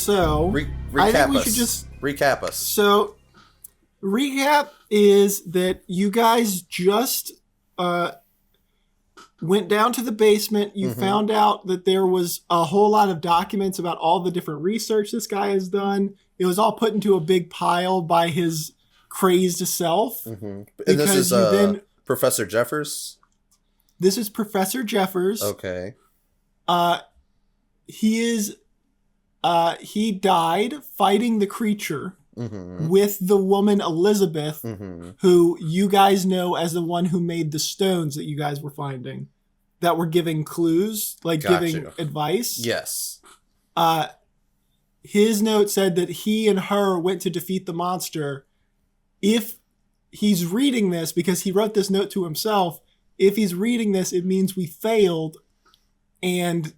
So I think we should just recap us. So recap is that you guys just went down to the basement. You found out that there was a whole lot of documents about all the different research this guy has done. It was all put into a big pile by his crazed self. And this is Professor Jeffers? This is Professor Jeffers. Okay. He died fighting the creature with the woman Elizabeth, who you guys know as the one who made the stones that you guys were finding, that were giving clues, giving advice. Yes. His note said that he and her went to defeat the monster. If he's reading this, because he wrote this note to himself, if he's reading this, it means we failed. And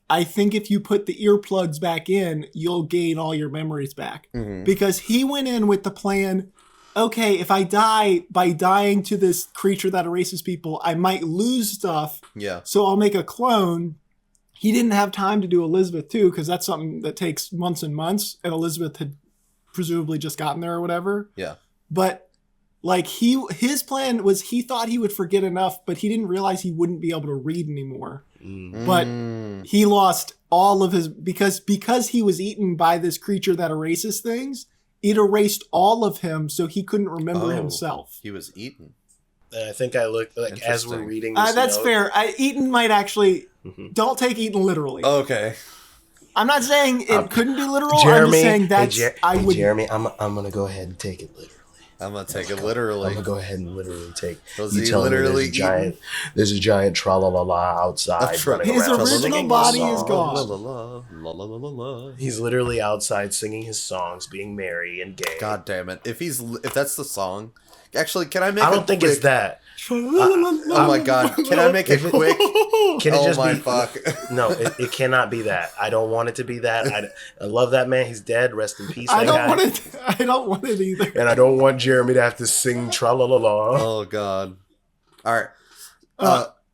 I think if you put the earplugs back in, you'll gain all your memories back. Because he went in with the plan, okay, if I die by dying to this creature that erases people, I might lose stuff. Yeah. So I'll make a clone. He didn't have time to do Elizabeth too, because that's something that takes months and months, and Elizabeth had presumably just gotten there or whatever. Yeah. But his plan was, he thought he would forget enough, but he didn't realize he wouldn't be able to read anymore. But he lost all of his, because he was eaten by this creature that erases things, it erased all of him, so he couldn't remember himself. He was eaten. And I think I looked as we're reading this that's note. fair. Eaten might actually, don't take eaten literally. Okay. I'm not saying it couldn't be literal. Jeremy, I'm just saying that's, Jeremy, I'm going to go ahead and take it literally. I'm gonna take it literally. I'm gonna go ahead and literally take. Was he literally there's a giant tra-la-la-la outside. His original body is gone. He's literally outside singing his songs, being merry and gay. God damn it! If that's the song, actually, can I make? I don't think it's that. Oh my god! Can I make it quick? Can it just be? Fuck. No, it cannot be that. I don't want it to be that. I love that man. He's dead. Rest in peace. I don't want it either. And I don't want Jeremy to have to sing tra la la la. Oh god! All right.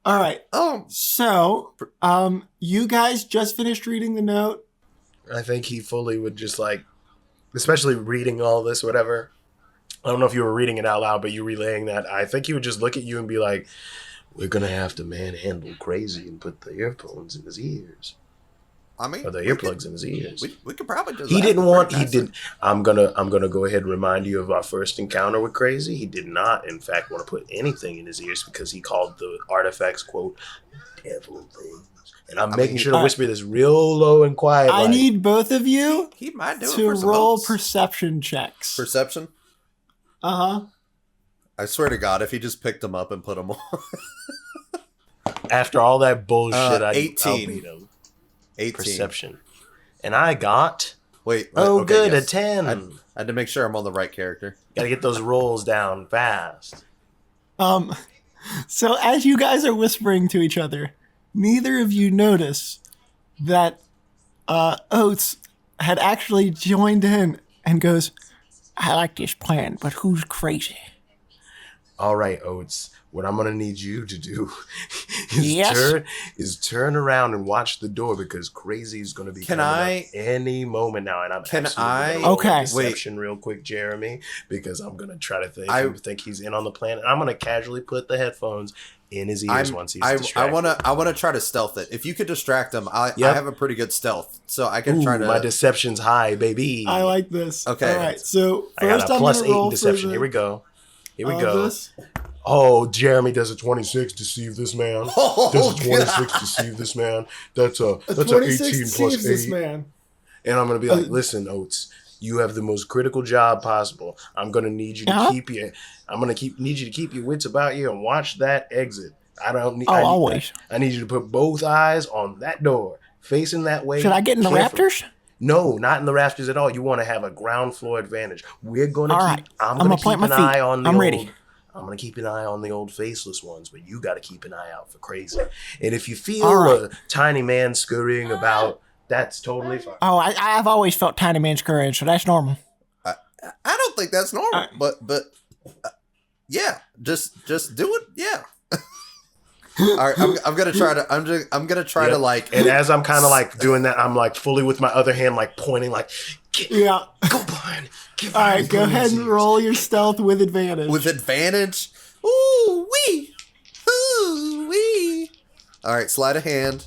All right. So, you guys just finished reading the note. I think he fully would just especially reading all this, whatever. I don't know if you were reading it out loud, but you relaying that. I think he would just look at you and be like, "We're gonna have to manhandle Crazy and put the earphones in his ears." I mean, or the earplugs in his ears. We could probably do that. He didn't want. He did. I'm gonna go ahead and remind you of our first encounter with Crazy. He did not, in fact, want to put anything in his ears because he called the artifacts, quote, devil things. And I'm making sure to whisper this real low and quiet. I need both of you he might do to it for roll votes. perception checks. Perception? I swear to God, if he just picked them up and put them on. After all that bullshit, 18. I'll beat him. 18. Perception. And I got... Wait. Oh, okay, good, yes. a 10. I had to make sure I'm on the right character. Gotta get those rolls down fast. So as you guys are whispering to each other, neither of you notice that Oates had actually joined in and goes, I like this plan, but who's crazy? All right, Oates. What I'm gonna need you to do is turn around and watch the door because Crazy is gonna be coming up any moment now. And I'm deception real quick, Jeremy, because I'm gonna try to think he's in on the plan. And I'm gonna casually put the headphones in his ears once he's distracted. I wanna try to stealth it. If you could distract him, I have a pretty good stealth, so I can try to. My deception's high, baby. I like this. Okay. All right. So I got a +8 in deception. Here we go. Oh, Jeremy does a 26 deceive this man. Does a 26 deceive this man. That's a 18 plus 8. This man. And I'm gonna be like, listen, Oates, you have the most critical job possible. I'm gonna need you to need you to keep your wits about you and watch that exit. Always. I need you to put both eyes on that door, facing that way. Should I get in the rafters? No, not in the rafters at all. You want to have a ground floor advantage. We're gonna I'm gonna keep an eye on I'm going to keep an eye on the old faceless ones, but you got to keep an eye out for Crazy. And if you feel a tiny man scurrying about, that's totally fine. Oh, I've always felt tiny man scurrying, so that's normal. I don't think that's normal, but yeah, just do it. Yeah. All right, I'm gonna try to. I'm gonna try to like. And as I'm kind of like doing that, I'm like fully with my other hand, like pointing, like, yeah, go behind. All right, go ahead and roll your stealth with advantage. With advantage. Ooh wee, ooh wee. All right, sleight of hand.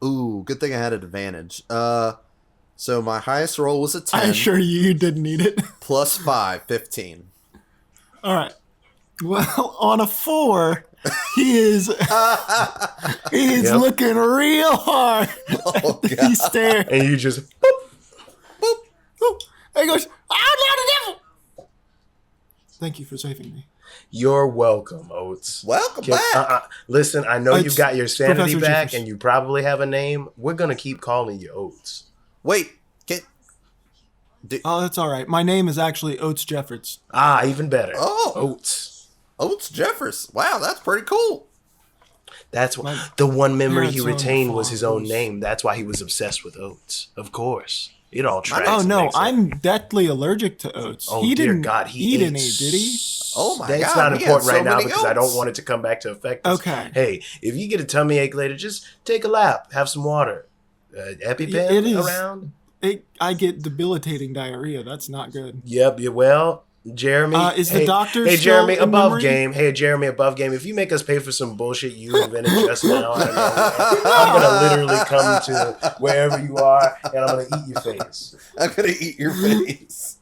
Ooh, good thing I had an advantage. So my highest roll was a 10. I assure you didn't need it. Plus 5, 15. All right. Well, on a 4, he is looking real hard. Oh, He stares. And you just, Boop, boop. And he goes, "Oh, no, the devil!" Thank you for saving me. you're welcome, Oates. Welcome back. Listen, I know you've got your sanity Professor back Jeffers. and you probably have a name. We're going to keep calling you Oates. Wait, Oh, that's all right. My name is actually Oates Jeffords. Ah, even better. Oh. Oates. Oates Jeffers. Wow, that's pretty cool. That's why the one memory he parents owned a retained was farm. his own name. That's why he was obsessed with oats. Of course. It all tracks. Oh and no, makes sense. I'm deathly allergic to oats. Oh, He dear didn't God, he eat ate any, did he? Oh my That's God, not he important had so right now many because I don't oats. want it to come back to affect us. Okay. Hey, if you get a tummy ache later, just take a lap, have some water. EpiPen It is- around? I get debilitating diarrhea. That's not good. Yep. Well, Jeremy. Is the doctor Hey, still Jeremy, in above memory? game. Hey, Jeremy, above game. If you make us pay for some bullshit you invented just now, I don't know, I'm gonna literally come to wherever you are and I'm gonna eat your face. I'm gonna eat your face.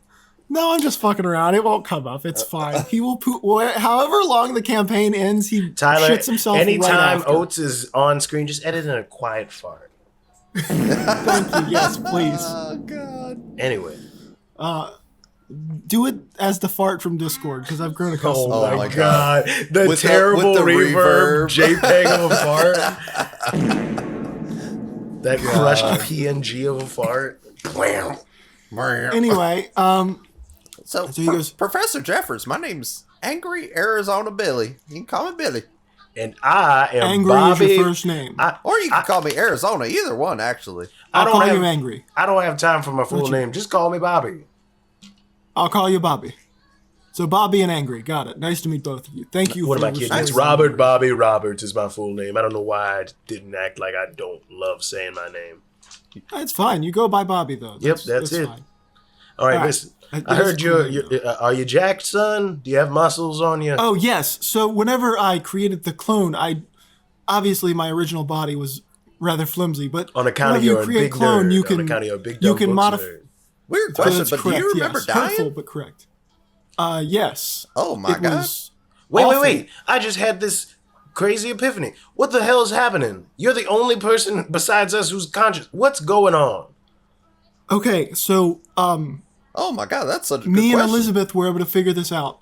No, I'm just fucking around. It won't come up. It's fine. He will poop. However long the campaign ends, he Tyler, shits himself anytime right after. Oates is on screen, just edit in a quiet fart. Thank you. Yes, please. Oh God. Anyway. Do it as the fart from Discord because I've grown accustomed. Oh, to my my god. The With the- terrible with the reverb, reverb. JPEG of a fart. That crushed PNG of a fart. Blam. Anyway, So he goes- Professor Jeffers, my name's Angry Arizona Billy. You can call me Billy. And I am Angry Bobby. is your first name. Or you can call me Arizona. Either one, actually. I I'll don't call have, you Angry. I don't have time for my full Don't you- name. Just call me Bobby. I'll call you Bobby. So Bobby and Angry. Got it. Nice to meet both of you. Thank you What for am I kidding? restoring It's my Robert memory. Bobby Roberts is my full name. I don't know why I didn't act like I don't love saying my name. That's fine. You go by Bobby though. That's it. Fine. All right, All right. listen. That I is heard cool. you're are you jacked, son? Do you have muscles on you? Oh yes. So whenever I created the clone, obviously my original body was rather flimsy, but On account of whenever you you're a create big clone, nerd. you can On account of you're a big you dumb can books modify. nerd. Weird question, That's but correct. do you remember Yes. dying? Hurtful, but correct. Yes. Oh my It God. was Wait, awful. wait. I just had this crazy epiphany. What the hell is happening? You're the only person besides us who's conscious. What's going on? Okay, so Oh my God, that's such a good me and question. Elizabeth were able to figure this out.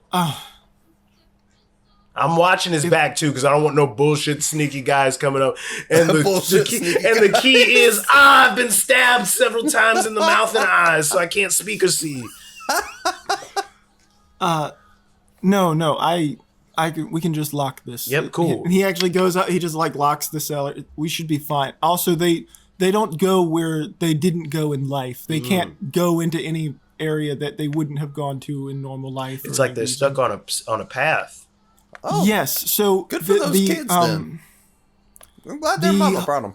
I'm watching his back too because I don't want no bullshit sneaky guys coming up. And Bullshit sneaky the key is I've been stabbed several times in the mouth and eyes, so I can't speak or see. No, we can just lock this. Yep, cool. He actually goes out. He just like locks the cellar. We should be fine. Also, they don't go where they didn't go in life. They can't go into any area that they wouldn't have gone to in normal life. It's for like any they're reason. stuck on a path. Oh, Yes. So Good for those kids, then. I'm glad their the- mama brought them.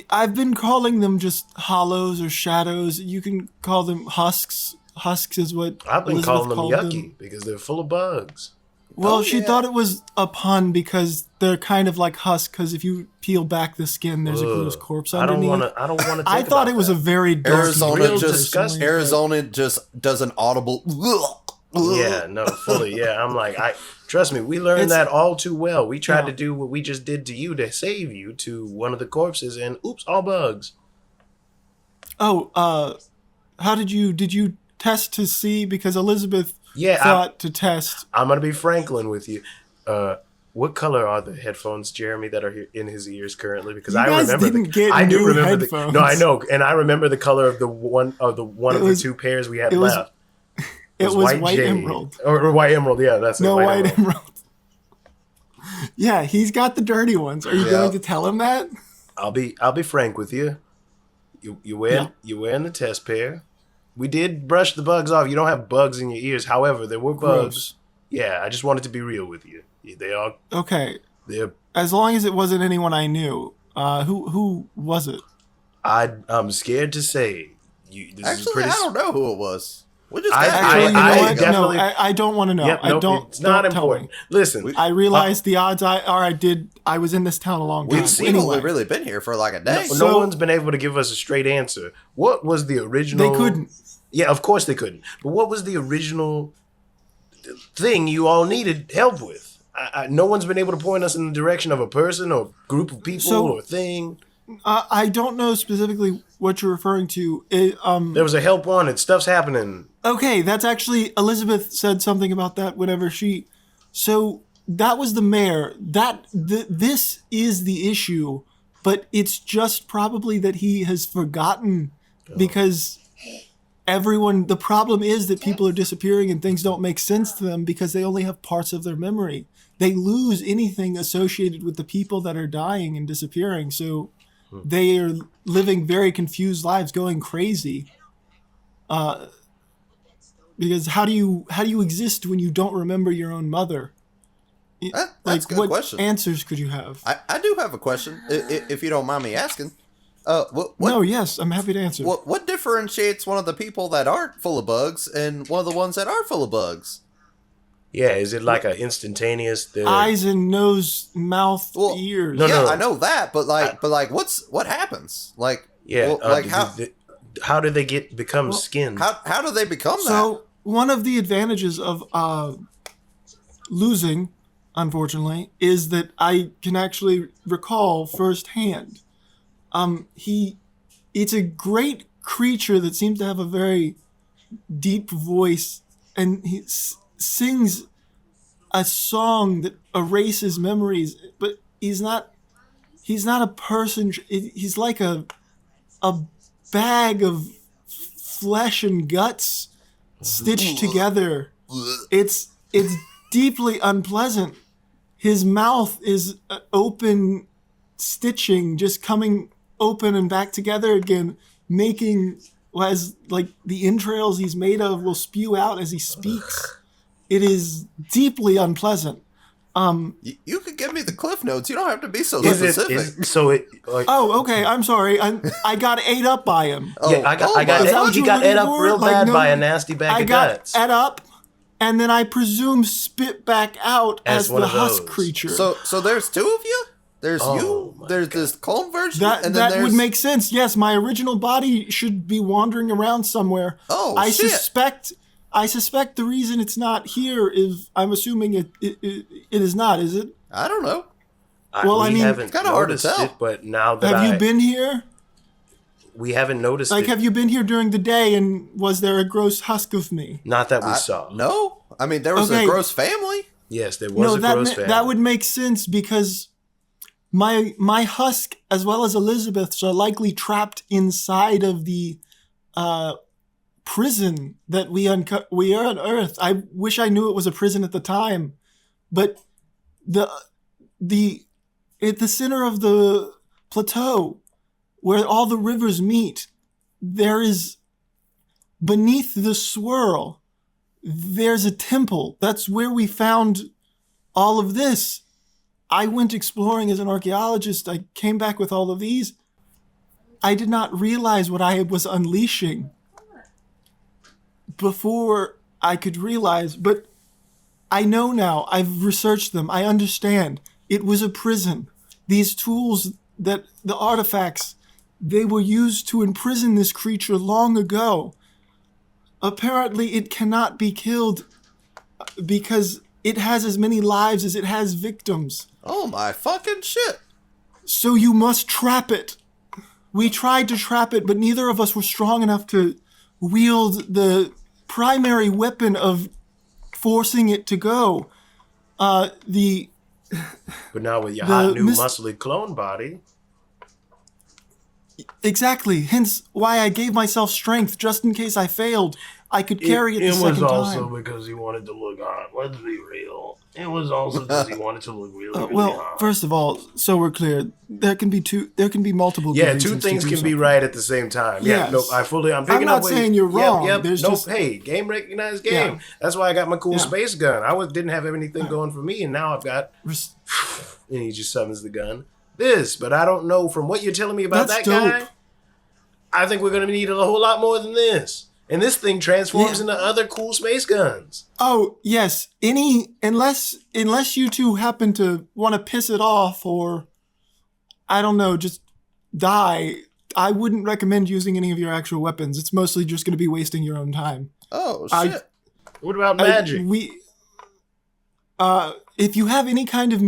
I've been calling them just hollows or shadows. You can call them husks. Husks is what I've been Elizabeth calling them called yucky because they're full of bugs. Well, Oh, she yeah. thought it was a pun because they're kind of like husk. Because if you peel back the skin, there's a gross Ugh. corpse I don't underneath. want to. I don't want to. I thought it was a very dark Arizona real just disgusting. Arizona just does an audible. Yeah, no, fully. Yeah, I'm like, trust me, we learned It's- that all too well. We tried Yeah. to do what we just did to you to save you to one of the corpses, and oops, all bugs. Oh, how did you test to see? Because Elizabeth Yeah, thought to test. I'm gonna be Franklin with you. What color are the headphones, Jeremy, that are in his ears currently? Because You I guys remember, didn't get I do new remember headphones. no, I know, and I remember the color of the one of It the was- two pairs we had it was- left. It was white jade. emerald. or white emerald. Yeah, that's No it, white emerald. Yeah, he's got the dirty ones. Are you Yeah. going to tell him that? I'll be frank with you. You're wearing the test pair. We did brush the bugs off. You don't have bugs in your ears. However, there were bugs. Gross. Yeah, I just wanted to be real with you. They are Okay. they're As long as it wasn't anyone I knew. Who was it? I'm scared to say. This is Actually, pretty I don't know who it was. We just Actually, you know I what? definitely- No, I don't want to know. Yep, nope, don't. it's not don't tell important. me. Listen, I realized the odds I was in this town a long time. We've only really been here for like a day. no So- one's been able to give us a straight answer. What was the original? They couldn't. Yeah, of course they couldn't. But what was the original thing you all needed help with? No one's been able to point us in the direction of a person or group of people So- or thing. I don't know specifically what you're referring to. There was a help wanted. Stuff's happening. Okay, that's actually Elizabeth said something about that whenever she. So that was the mayor. This is the issue, but it's just probably that he has forgotten because everyone. The problem is that people are disappearing and things don't make sense to them because they only have parts of their memory. They lose anything associated with the people that are dying and disappearing. So they are living very confused lives, going crazy. Because how do you exist when you don't remember your own mother? That's a good what question. answers could you have? I do have a question, if you don't mind me asking. No, yes, I'm happy to answer. What differentiates one of the people that aren't full of bugs and one of the ones that are full of bugs? Yeah, is it like an instantaneous? Eyes and nose, mouth, Well, ears. No. I know that, but what happens? Like, Yeah, how how did they become skinned? how do they become that? So one of the advantages of losing, unfortunately, is that I can actually recall firsthand. It's a great creature that seems to have a very deep voice, and he sings a song that erases memories. But he's not a person. He's like a bag of flesh and guts stitched together. It's deeply unpleasant. His mouth is open stitching, just coming open and back together again, making as like the entrails he's made of will spew out as he speaks. It is deeply unpleasant. You could give me the cliff notes. You don't have to be so Is specific. Oh, okay. I'm sorry. I got ate up by him. Yeah, I got Is that what he you got were ate up looking real for? Like, bad no, by a nasty bag I of got guts. ate up, and then I presume spit back out as one the of husk those. creature. So there's two of you? There's Oh, you, my there's this clone version, That and then would there's... make sense. Yes, my original body should be wandering around somewhere. Oh, I shit. suspect the reason it's not here is I'm assuming it is not. Is it? I don't know. Well, I we mean, haven't it's kinda hard to noticed tell. it, but now that Have you been here? we haven't noticed Like, it. have you been here during the day? And was there a gross husk of me? Not that we saw. No? I mean, there was Okay. a gross family. Yes, there was No, a gross that family. that would make sense because my husk as well as Elizabeth's are likely trapped inside of the prison that we unearthed. I wish I knew it was a prison at the time, but at the center of the plateau where all the rivers meet, there is beneath the swirl, there's a temple. That's where we found all of this. I went exploring as an archaeologist. I came back with all of these. I did not realize what I was unleashing before I could realize, but I know now. I've researched them. I understand. It was a prison. These tools, the artifacts, they were used to imprison this creature long ago. Apparently, it cannot be killed because it has as many lives as it has victims. Oh my fucking shit. So you must trap it. We tried to trap it, but neither of us were strong enough to wield the primary weapon of forcing it to go. But now with your hot new mis- muscly clone body, Exactly. Hence why I gave myself strength just in case I failed. I could carry it the second time. It was also because he wanted to look hot. Let's be real. It was also because he wanted to look really hot. First of all, so we're clear, there can be multiple. Yeah, two things can be right at the same time. Yes. Yeah, I'm not saying you're wrong. Yep. There's hey, game recognized game. Yeah. That's why I got my cool space gun. Didn't have anything going for me, and now I've got. And he just summons the gun. But I don't know from what you're telling me about that guy. I think we're going to need a whole lot more than this. And this thing transforms into other cool space guns. Oh, yes. Unless you two happen to want to piss it off or, I don't know, just die, I wouldn't recommend using any of your actual weapons. It's mostly just going to be wasting your own time. Oh, shit. What about magic? If you have any kind of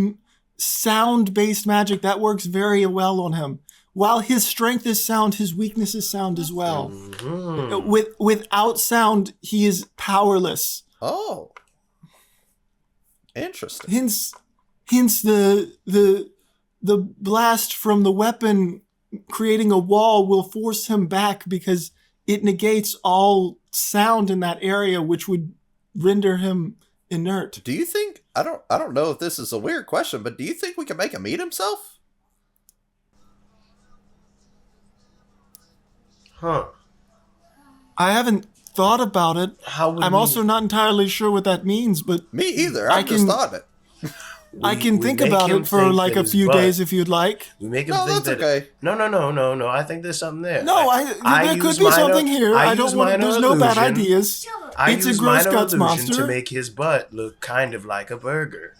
sound-based magic, that works very well on him. While his strength is sound, his weakness is sound as well. Mm-hmm. Without sound, he is powerless. Oh, interesting. Hence the blast from the weapon creating a wall will force him back because it negates all sound in that area, which would render him inert. Do you think? I don't know if this is a weird question, but do you think we can make him eat himself? Huh. I haven't thought about it. I'm also not entirely sure what that means, but... Me either. I just thought it. I can think about it for like a few days if you'd like. We make him think that... Okay. No. I think there's something there. No, there could be something here. There's no bad ideas. It's a gross guts monster. To make his butt look kind of like a burger.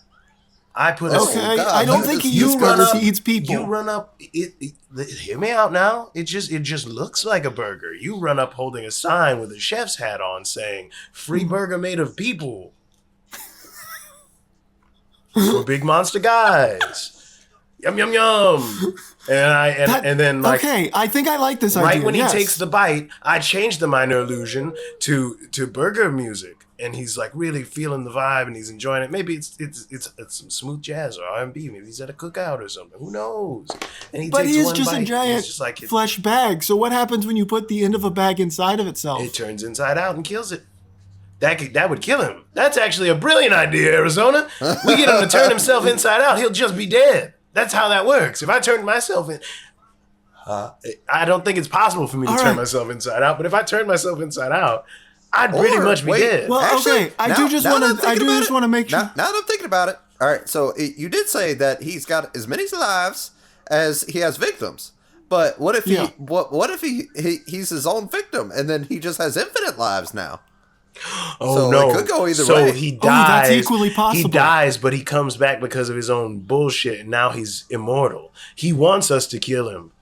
I don't think he eats burgers. He eats people. You run up. Hear me out now. It just looks like a burger. You run up holding a sign with a chef's hat on saying "Free burger made of people." For big monster guys. Yum yum yum. And then like, okay, I think I like this idea. Right when he takes the bite, I change the minor illusion to burger music. And he's like really feeling the vibe, and he's enjoying it. Maybe it's some smooth jazz or R&B. Maybe he's at a cookout or something. Who knows? And but he is just a giant flesh bag. So what happens when you put the end of a bag inside of itself? It turns inside out and kills it. That would kill him. That's actually a brilliant idea, Arizona. We get him to turn himself inside out. He'll just be dead. That's how that works. If I turn myself in... I don't think it's possible for me to turn myself inside out. But if I turn myself inside out... I'd pretty much be dead. Well, actually, okay. I do just want to make sure. Now that I'm thinking about it. All right. So you did say that he's got as many lives as he has victims. But what if what if he's his own victim and then he just has infinite lives now? Oh, no. It could go either way. So he dies. That's equally possible. He dies, but he comes back because of his own bullshit, and now he's immortal. He wants us to kill him.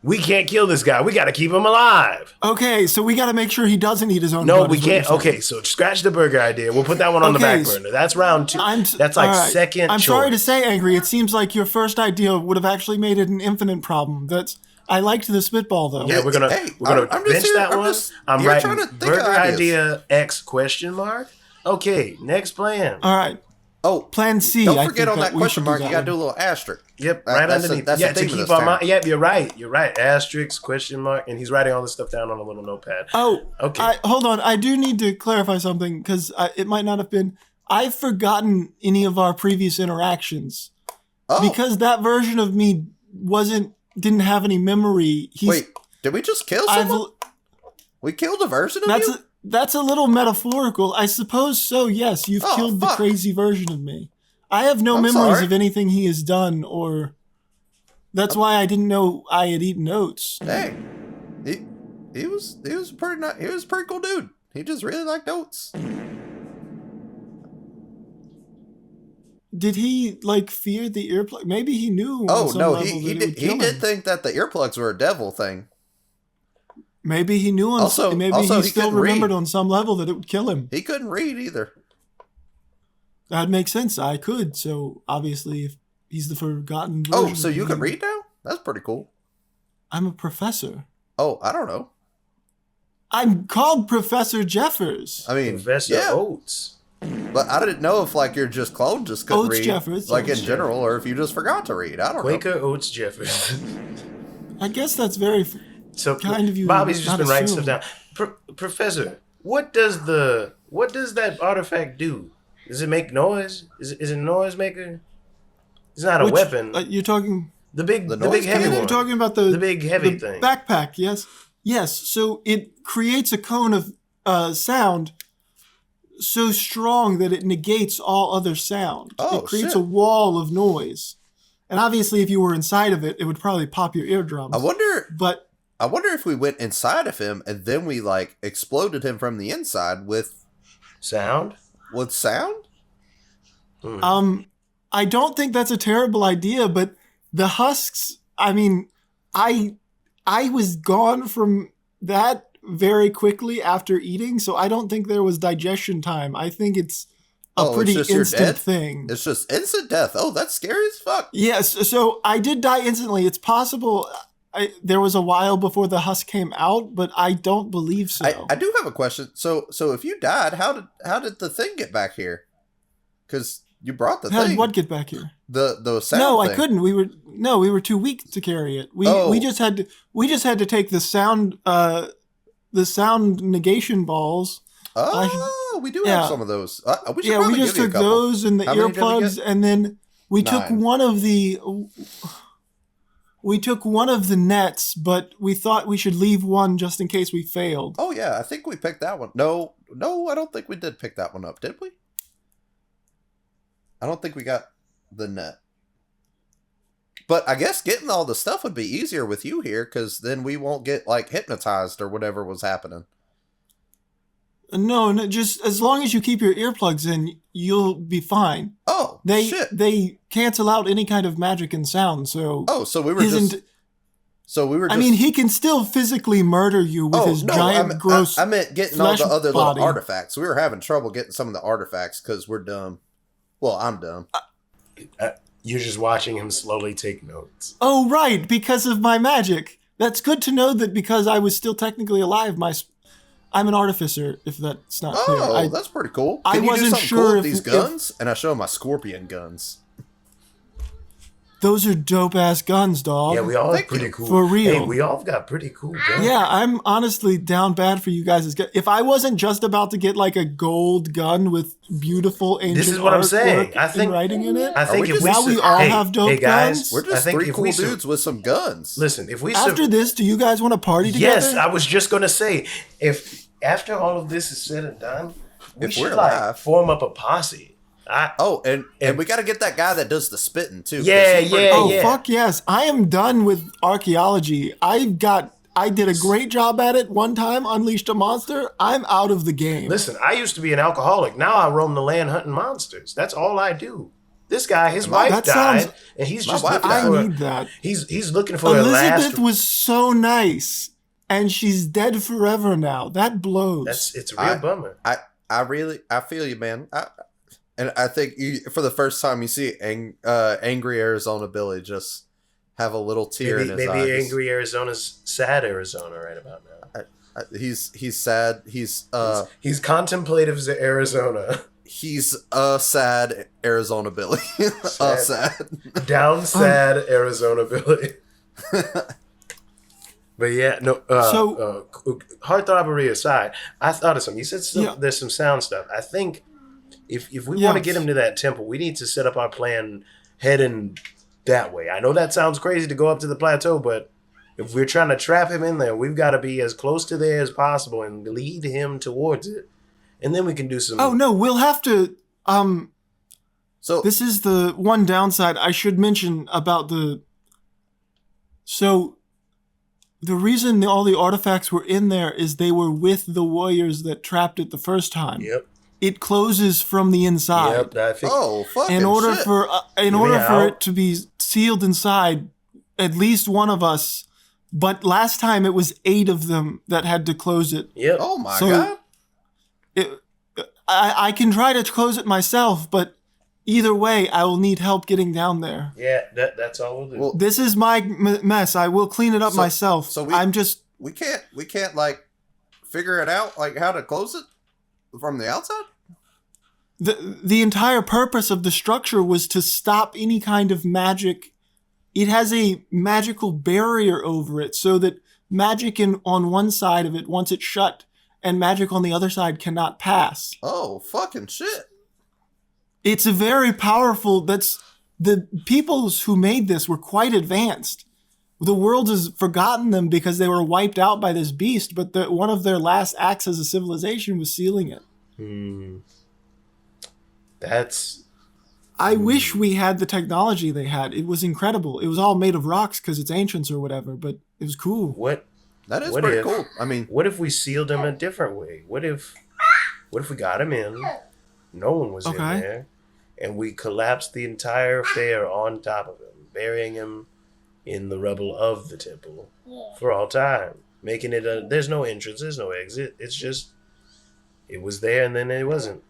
We can't kill this guy. We got to keep him alive. Okay, so we got to make sure he doesn't eat his own. No, we can't. Okay, so scratch the burger idea. We'll put that one on the back burner. That's round 2. That's like second. I'm choice. Sorry to say, Angry. It seems like your first idea would have actually made it an infinite problem. I liked the spitball though. Yeah, we're gonna bench that one. I'm writing burger idea X question mark. Okay, next plan. All right. Oh, plan C. Don't forget on that question mark, you got to do a little asterisk. Yep, right underneath. To keep on my. Yep, you're right. Asterisk, question mark, and he's writing all this stuff down on a little notepad. Oh, okay. Hold on. I do need to clarify something because it might not have been. I've forgotten any of our previous interactions because that version of me didn't have any memory. Wait, did we just kill someone? We killed a version of you? That's a little metaphorical. I suppose so, yes. You've killed the crazy version of me. I have no memories of anything he has done, or... That's why I didn't know I had eaten oats. Hey, he was a pretty cool dude. He just really liked oats. Did he, fear the earplug? Maybe he knew he did think that the earplugs were a devil thing. Maybe he knew he still remembered on some level that it would kill him. He couldn't read either. That makes sense. I could. So obviously, if he's the forgotten version. Oh, so you can read now? That's pretty cool. I'm a professor. Oh, I don't know. I'm called Professor Jeffers. I mean, Professor Oates. But I didn't know if your clone just couldn't read, Jeffers, in general, or if you just forgot to read. I don't know. Quaker Oates Jeffers. I guess that's very. So kind of you. Bobby's just been writing stuff down. Professor, what does that artifact do? Does it make noise? Is it a noise maker? It's not a weapon. You're talking the big heavy one. You're talking about the big heavy thing. Backpack, yes. Yes, so it creates a cone of sound so strong that it negates all other sound. It creates a wall of noise. And obviously, if you were inside of it, it would probably pop your eardrums. I wonder if we went inside of him and then we like exploded him from the inside with sound. With sound? I don't think that's a terrible idea, but the husks, I mean, I was gone from that very quickly after eating, so I don't think there was digestion time. I think it's a pretty instant thing. It's just instant death. Oh, that's scary as fuck. Yes, so I did die instantly. It's possible there was a while before the husk came out, but I don't believe so. I do have a question. So if you died, how did the thing get back here? Because you brought the thing. How did what get back here? The sound No, thing. I couldn't. We were too weak to carry it. We just had to take the sound negation balls. Oh, we do have some of those. We just took those and the earplugs, and then we took one of the nets, but we thought we should leave one just in case we failed. Oh yeah, I think we picked that one. No, I don't think we did pick that one up, did we? I don't think we got the net. But I guess getting all the stuff would be easier with you here, because then we won't get like hypnotized or whatever was happening. No, just as long as you keep your earplugs in, you'll be fine. Oh, they cancel out any kind of magic and sound. So we were just. I mean, he can still physically murder you with his giant, gross. I meant getting all the other body. little artifacts. We were having trouble getting some of the artifacts because we're dumb. Well, I'm dumb. You're just watching him slowly take notes. Oh, right, because of my magic. That's good to know that because I was still technically alive, I'm an artificer, if that's not clear. Oh, that's pretty cool. I wasn't sure if these guns? And I show him my scorpion guns. Those are dope-ass guns, dog. Yeah, we all have pretty cool. For real. Hey, we all got pretty cool guns. Yeah, I'm honestly down bad for you guys. If I wasn't just about to get like a gold gun with beautiful ancient this is what I'm saying. I think writing in it. I think if we all have dope guns. We're just three cool dudes with some guns. Listen, if we after this, do you guys want to party together? Yes, I was just gonna say, if after all of this is said and done, we should like form up a posse. And we got to get that guy that does the spitting too. Yeah. Fuck yes! I am done with archaeology. I did a great job at it one time. Unleashed a monster. I'm out of the game. Listen, I used to be an alcoholic. Now I roam the land hunting monsters. That's all I do. This guy, his wife died, and he's just looking for. I need that. He's looking for Elizabeth was so nice, and she's dead forever now. That blows. It's a real bummer. I feel you, man. And I think for the first time you see angry Arizona Billy just have a little tear in his eyes. Maybe angry Arizona's sad Arizona right about now. He's sad. He's contemplative as Arizona. He's a sad Arizona Billy. Sad. Down sad Arizona Billy. But yeah, no. Hard thought aside, I thought of something. You said there's some sound stuff. I think if we want to get him to that temple, we need to set up our plan heading that way. I know that sounds crazy to go up to the plateau, but if we're trying to trap him in there, we've got to be as close to there as possible and lead him towards it. And then we can do some... Oh, no, we'll have to... So this is the one downside I should mention about the... So the reason all the artifacts were in there is they were with the warriors that trapped it the first time. Yep. It closes from the inside. Yep, I think... fucking in order shit. for it to be sealed inside, at least one of us. But last time it was 8 of them that had to close it. Yep. Oh my god. I can try to close it myself, but either way, I will need help getting down there. Yeah, that's all we'll do. Well, this is my mess. I will clean it up myself. So we can't like figure it out like how to close it from the outside. The entire purpose of the structure was to stop any kind of magic. It has a magical barrier over it so that magic on one side of it, once it's shut, and magic on the other side cannot pass. Oh, fucking shit. It's a very powerful, the peoples who made this were quite advanced. The world has forgotten them because they were wiped out by this beast, but one of their last acts as a civilization was sealing it. I wish we had the technology they had. It was incredible. It was all made of rocks because it's ancients or whatever, but it was cool. That is pretty cool. I mean, what if we sealed him a different way? What if we got him in, no one was in there, and we collapsed the entire affair on top of him, burying him in the rubble of the temple for all time, making it there's no entrance, there's no exit. It's just, it was there and then it wasn't.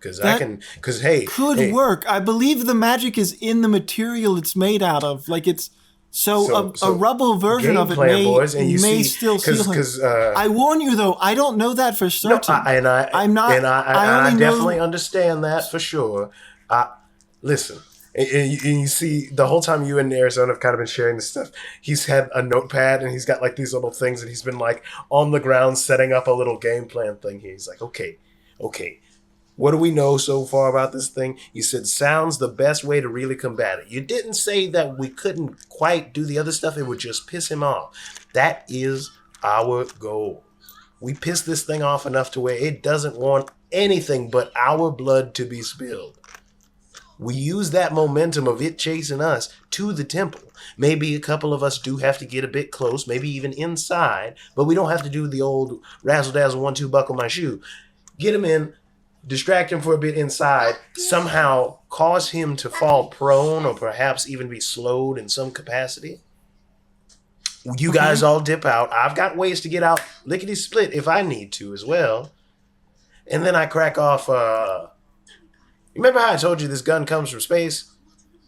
Could work. I believe the magic is in the material it's made out of. Like it's so a rubble version of it may still seal him. I warn you though, I don't know that for certain. I definitely understand that for sure. Listen, and you see the whole time you and Arizona have kind of been sharing this stuff. He's had a notepad and he's got like these little things and he's been like on the ground setting up a little game plan thing here. He's like, okay. What do we know so far about this thing? You said sound's the best way to really combat it. You didn't say that we couldn't quite do the other stuff. It would just piss him off. That is our goal. We piss this thing off enough to where it doesn't want anything but our blood to be spilled. We use that momentum of it chasing us to the temple. Maybe a couple of us do have to get a bit close, maybe even inside, but we don't have to do the old razzle-dazzle 1-2 buckle my shoe. Get him in, distract him for a bit inside, somehow cause him to fall prone or perhaps even be slowed in some capacity. You guys all dip out. I've got ways to get out lickety-split if I need to as well. And then I crack off, remember how I told you this gun comes from space?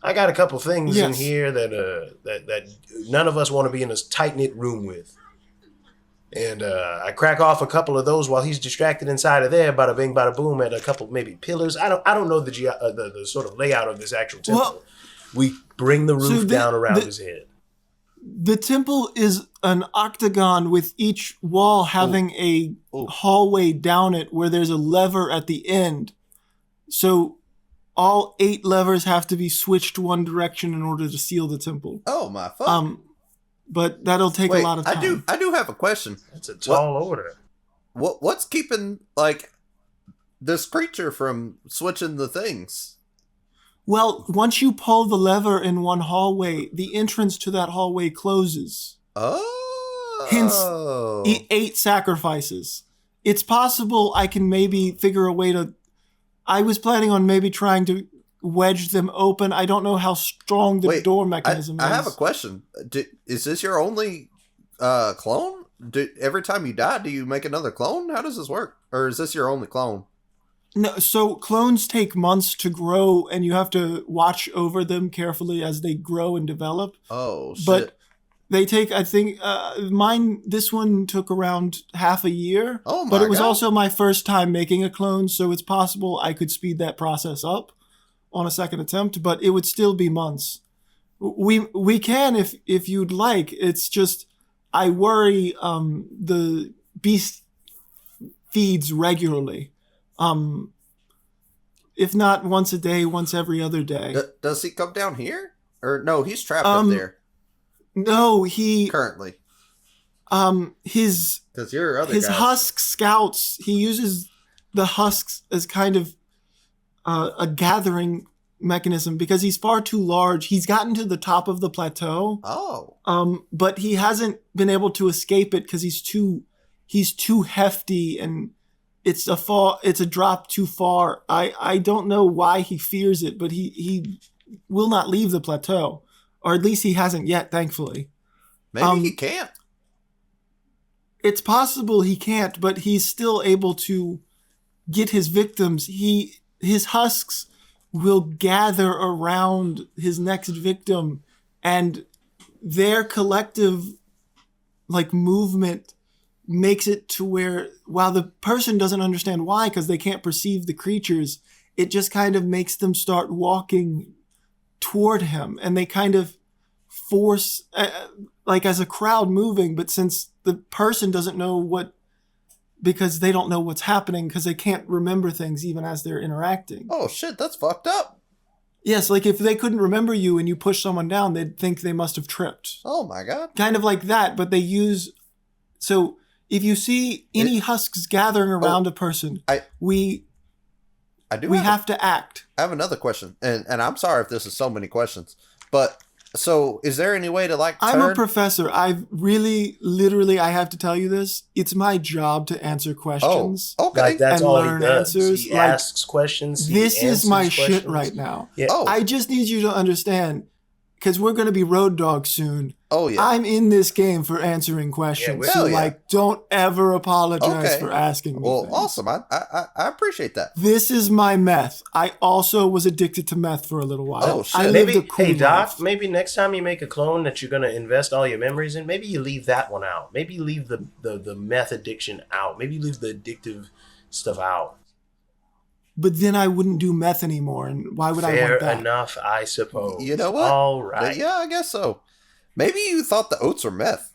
I got a couple things in here that none of us want to be in a tight-knit room with. And I crack off a couple of those while he's distracted inside of there, bada bing, bada boom, at a couple maybe pillars. I don't know the sort of layout of this actual temple. Well, we bring the roof down around his head. The temple is an octagon with each wall having a hallway down it where there's a lever at the end. So all 8 levers have to be switched one direction in order to seal the temple. Oh my fuck. But that'll take a lot of time. I do have a question. It's a tall order. What's keeping like this creature from switching the things? Well, once you pull the lever in one hallway, the entrance to that hallway closes. Oh. Hence, 8 sacrifices. It's possible I can maybe figure a way to... I was planning on maybe trying to wedge them open. I don't know how strong the door mechanism is. I have a question. Is this your only clone? Every time you die, do you make another clone? How does this work? Or is this your only clone? No, so clones take months to grow, and you have to watch over them carefully as they grow and develop. Oh, shit. But they take, I think, this one took around half a year. Oh, my God. But it was also my first time making a clone, so it's possible I could speed that process up on a second attempt, but it would still be months. We can if you'd like. It's just, I worry the beast feeds regularly. If not once a day, once every other day. Does he come down here? Or no, he's trapped up there. No, he currently. His guys. husk scouts. He uses the husks as kind of a gathering mechanism because he's far too large. He's gotten to the top of the plateau. Oh. But he hasn't been able to escape it because he's too hefty and it's a drop too far. I don't know why he fears it, but he will not leave the plateau. Or at least he hasn't yet, thankfully. Maybe he can't. It's possible he can't, but he's still able to get his victims. His husks will gather around his next victim, and their collective movement makes it to where, while the person doesn't understand why, because they can't perceive the creatures, it just kind of makes them start walking toward him, and they kind of force, as a crowd moving, but since the person doesn't know what because they don't know what's happening because they can't remember things even as they're interacting. Oh shit, that's fucked up. Yes, like if they couldn't remember you and you push someone down, they'd think they must have tripped. Oh my god. Kind of like that, but they use... So if you see any husks gathering around a person, we have to act. I have another question, and I'm sorry if this is so many questions, but so is there any way to like I'm a professor. I've really, literally, I have to tell you this. It's my job to answer questions. Oh, okay. Like that's and all learn he does. answers. He Like, asks questions. This is my questions. shit right now. Yeah. Oh. I just need you to understand, because we're going to be road dogs soon. Oh yeah. I'm in this game for answering questions. Yeah, so hell yeah. like, don't ever apologize Okay. for asking me Well, things. awesome. I appreciate that. This is my meth. I also was addicted to meth for a little while. Oh, shit. I lived a Maybe, cool hey Doc, life. maybe next time you make a clone that you're gonna invest all your memories in, maybe you leave that one out. Maybe you leave the meth addiction out. Maybe you leave the addictive stuff out. But then I wouldn't do meth anymore, and why would I Fair want that? enough, I suppose. You know what? All right. Yeah, I guess so. Maybe you thought the oats were meth.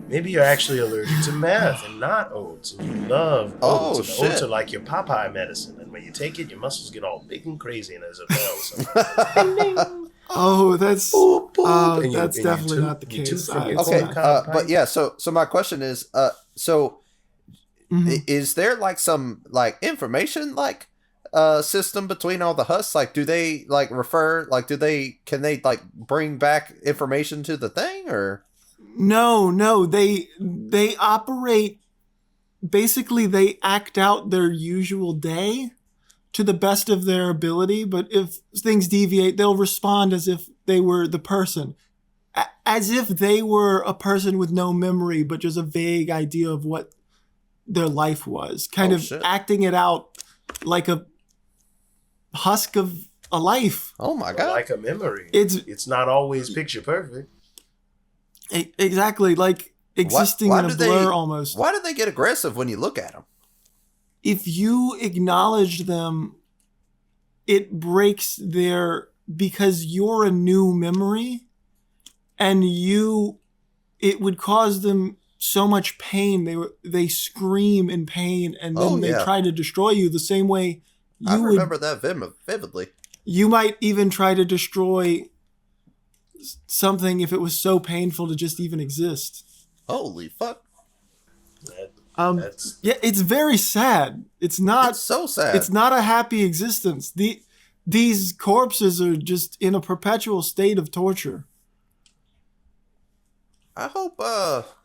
Maybe you're actually allergic to meth and not oats. And you love Oh, oats. And shit. oats are like your Popeye medicine. And when you take it, your muscles get all big and crazy and there's a bell. So, ding, ding. Oh, that's Boop, boop. And you- that's and you definitely toot- not the you toot case. from your It's Okay, corn not. cob pipe. but yeah. So my question is, Mhm. is there like some like information like system between all the husks? Like, do they like refer? Like, can they like bring back information to the thing or? No, they operate. Basically, they act out their usual day to the best of their ability. But if things deviate, they'll respond as if they were the person, as if they were a person with no memory, but just a vague idea of what their life was. Kind Oh, of shit. acting it out like a husk of a life. Oh my god! Like a memory. It's It's not always picture perfect. exactly like existing why in a do blur they- almost. Why do they get aggressive when you look at them? If you acknowledge them, it breaks their, because you're a new memory, and it would cause them so much pain. They scream in pain, and then Oh, they yeah. try to destroy you the same way I you would. remember that vividly. You might even try to destroy something if it was so painful to just even exist. Holy fuck! That's Yeah, it's very sad. It's not. It's so sad. It's not a happy existence. These corpses are just in a perpetual state of torture. I hope.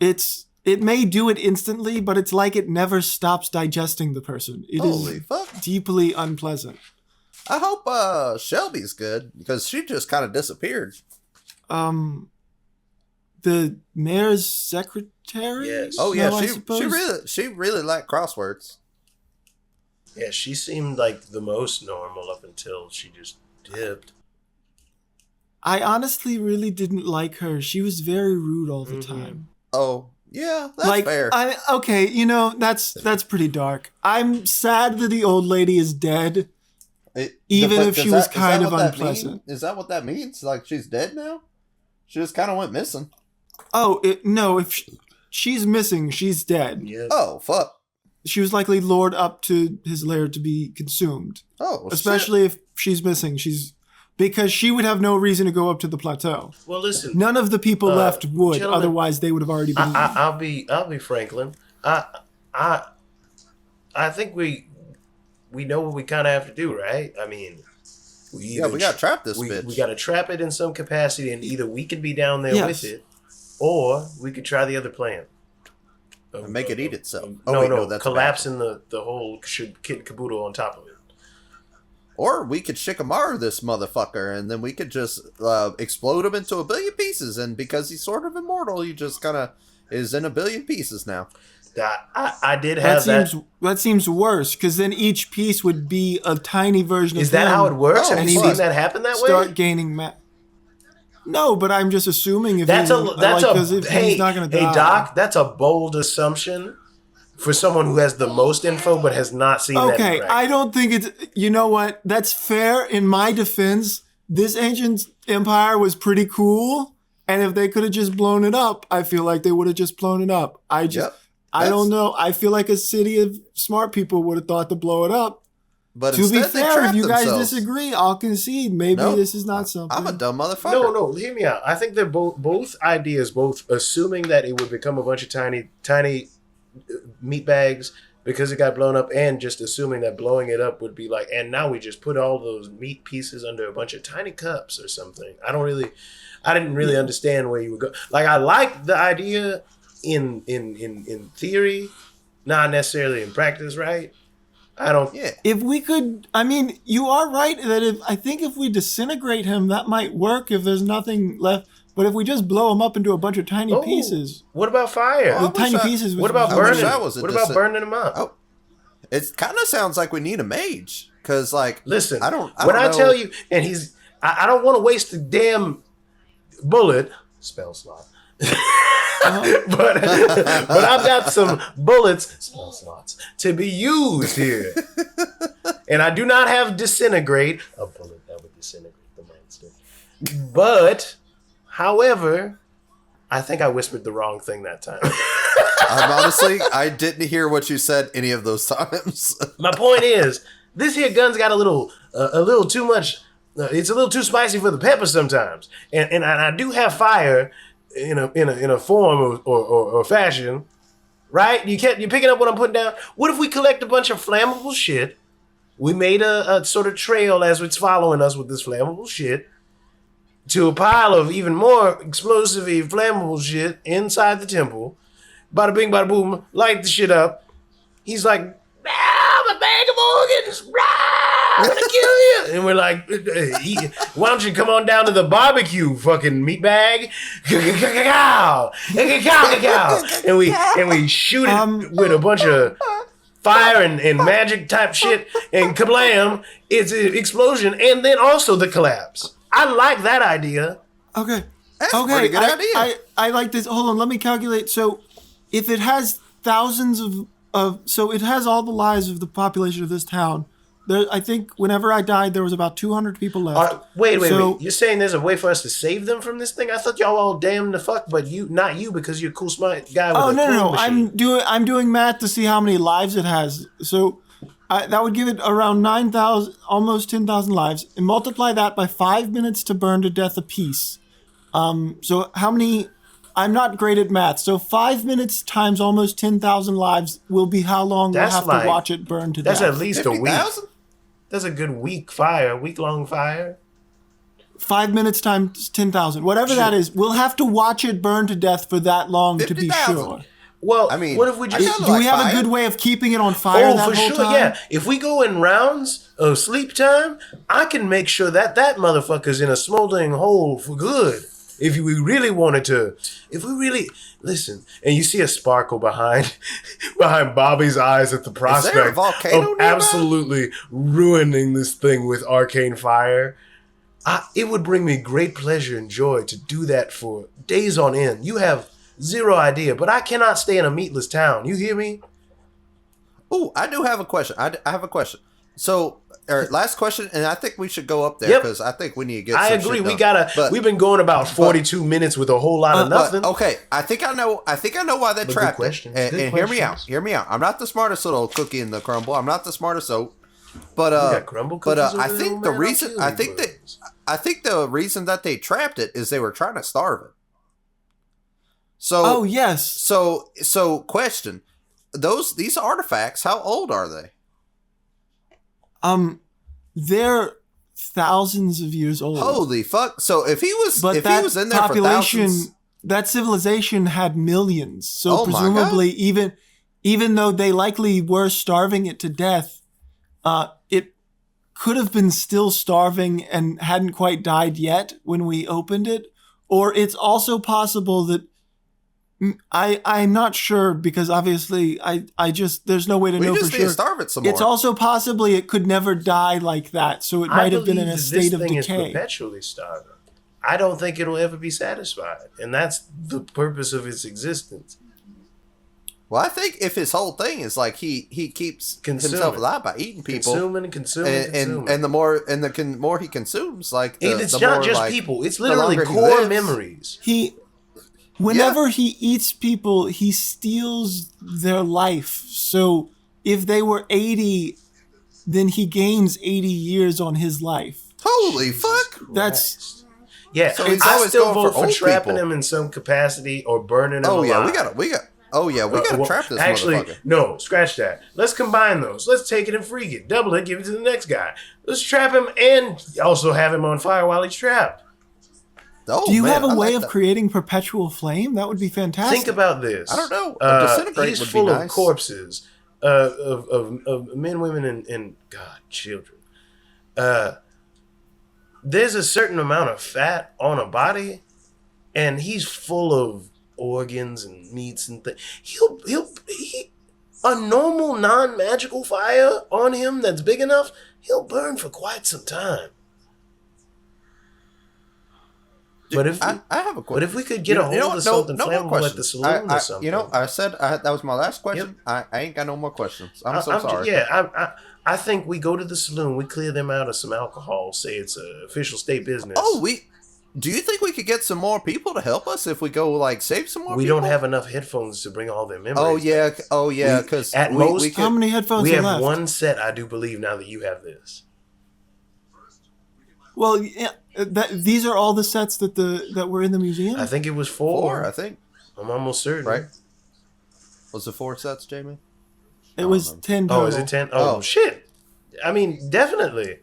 It may do it instantly, but it's like it never stops digesting the person. It Holy is fuck! deeply unpleasant. I hope Shelby's good because she just kind of disappeared. The mayor's secretary. Yes. Oh yeah, I she suppose? really liked crosswords. yeah, she seemed like the most normal up until she just dipped. I honestly really didn't like her. She was very rude all the Mhm. time. Oh yeah, that's Like, fair. okay, that's pretty dark. I'm sad that the old lady is dead. even if she was kind of unpleasant. Is that what that means? Like she's dead now? She just kind of went missing. Oh, no, if she's missing, she's dead. Yeah. Oh fuck. She was likely lured up to his lair to be consumed. Oh, Especially if she's missing. Because she would have no reason to go up to the plateau. Well, listen. None of the people left would, gentlemen, otherwise they would have already been. I'll be Franklin. I think we know what we kind of have to do, right? I mean, we got to trap this we, bitch. We got to trap it in some capacity, and either we can be down there Yes. with it, or we could try the other plan. And make it eat itself. No, that's collapsing the whole kid caboodle on top of it. Or we could Shikamaru this motherfucker, and then we could just explode him into a billion pieces. And because he's sort of immortal, he just kind of is in a billion pieces now. I did have that. That seems worse, because then each piece would be a tiny version Is of that him. how it works? Oh, Have you fuck. seen that happen that Start way? gaining No, but I'm just assuming if That's he's not going to die. Hey, Doc, that's a bold assumption for someone who has the most info but has not seen that. Okay, in practice. I don't think it's. You know what? That's fair. In my defense, this ancient empire was pretty cool, and if they could have just blown it up, I feel like they would have just blown it up. Yep. I don't know. I feel like a city of smart people would have thought to blow it up. But to be instead, fair, if you guys themselves. disagree, I'll concede. Maybe this is not something. I'm a dumb motherfucker. No, hear me out. I think they're both ideas, both assuming that it would become a bunch of tiny meat bags because it got blown up, and just assuming that blowing it up would be like, and now we just put all those meat pieces under a bunch of tiny cups or something. I didn't really understand where you would go. Like, I like the idea in theory, not necessarily in practice, right? I don't. Yeah. If we could, I mean, you are right that if we disintegrate him, that might work if there's nothing left. But if we just blow him up into a bunch of tiny pieces, what about fire? The tiny pieces. What about burning? What about burning them up? Oh, it kind of sounds like we need a mage because, like, listen, I don't when know. I tell you, and I don't want to waste the damn bullet spell slot. but I've got some bullets, spell slots, to be used here. And I do not have disintegrate, a bullet that would disintegrate the monster. But, however, I think I whispered the wrong thing that time. Honestly, I didn't hear what you said any of those times. My point is, this here gun's got a little too much. It's a little too spicy for the pepper sometimes, and I do have fire in a form or fashion, right? You picking up what I'm putting down. What if we collect a bunch of flammable shit? We made a sort of trail as it's following us with this flammable shit to a pile of even more explosive flammable shit inside the temple. Bada bing, bada boom, light the shit up. He's like, I'm a bag of organs. I'm gonna kill you. And we're like, why don't you come on down to the barbecue, fucking meat bag? And we shoot it with a bunch of fire and magic type shit, and kablam, it's an explosion, and then also the collapse. I like that idea. Okay. That's a pretty good idea. I like this. Hold on, let me calculate. So if it has thousands so it has all the lives of the population of this town. I think whenever I died, there was about 200 people left. Wait. You're saying there's a way for us to save them from this thing? I thought y'all all damn the fuck, but not you because you're a cool smart guy with no. machine. I'm doing math to see how many lives it has. So that would give it around 9,000, almost 10,000 lives. And multiply that by 5 minutes to burn to death apiece. So how many... I'm not great at math, so 5 minutes times almost 10,000 lives will be how long we'll have to watch it burn to death. That's at least 50, a week. 000? That's a good week-long fire. 5 minutes times 10,000, whatever that is, we'll have to watch it burn to death for that long 50, to be sure. Well, I mean, what if we just... Do we have a good way of keeping it on fire that whole time? Yeah. If we go in rounds of sleep time, I can make sure that motherfucker's in a smoldering hole for good. If we really wanted to, listen, and you see a sparkle behind Bobby's eyes at the prospect of absolutely ruining this thing with arcane fire, it would bring me great pleasure and joy to do that for days on end. You have zero idea, but I cannot stay in a meatless town. You hear me? Oh, I do have a question. I have a question. So, last question, and I think we should go up there because I think we need to get. I agree. We've been going about 42 minutes with a whole lot of nothing. Okay, I think I know why they trapped it. And hear me out. Hear me out. I'm not the smartest little cookie in the crumble. I'm not the smartest soap. But I think the reason I think the reason that they trapped it is they were trying to starve it. So yes. So question. These artifacts, how old are they? They're thousands of years old. Holy fuck! So if he was in there for thousands, that civilization had millions. So presumably, even though they likely were starving it to death, it could have been still starving and hadn't quite died yet when we opened it. Or it's also possible that I'm not sure because obviously I just there's no way to know for sure. We just need to starve it some more. It's also possibly it could never die like that, so it might have been in a state of decay. This thing is perpetually starving. I don't think it'll ever be satisfied, and that's the purpose of its existence. Well, I think if his whole thing is like he keeps himself alive by eating people, consuming, and the more he consumes, like it's not just like, people. It's literally core memories. Whenever he eats people, he steals their life. So if they were 80, then he gains 80 years on his life. Holy fuck! That's yeah. So I still vote for trapping people. him in some capacity or burning him. Oh alive. yeah, we gotta trap this motherfucker. No, scratch that. Let's combine those. Let's take it and freak it. Double it, give it to the next guy. Let's trap him and also have him on fire while he's trapped. Oh, do you man, have a way of that. creating perpetual flame? That would be fantastic. Think about this. I don't know. Disintegrate he's would full be of nice. corpses of men, women, and God, children. There's a certain amount of fat on a body, and he's full of organs and meats and things. A normal non-magical fire on him that's big enough, he'll burn for quite some time. But if I have a question. But if we could get a hold of something flammable at the saloon or something. I said that was my last question. Yep. I ain't got no more questions. I'm so sorry. I think we go to the saloon, we clear them out of some alcohol, say it's an official state business. Oh, do you think we could get some more people to help us if we go like save some more people? We don't have enough headphones to bring all their memories. Oh yeah, because at most, we could, how many headphones we are have left? one set, I do believe, now that you have this. Well, yeah, these are all the sets that were in the museum? I think it was four. I think. I'm almost certain. Right? Was it 4 sets, Jamie? It was 10 total. Oh, is it 10? Oh, shit. I mean, definitely.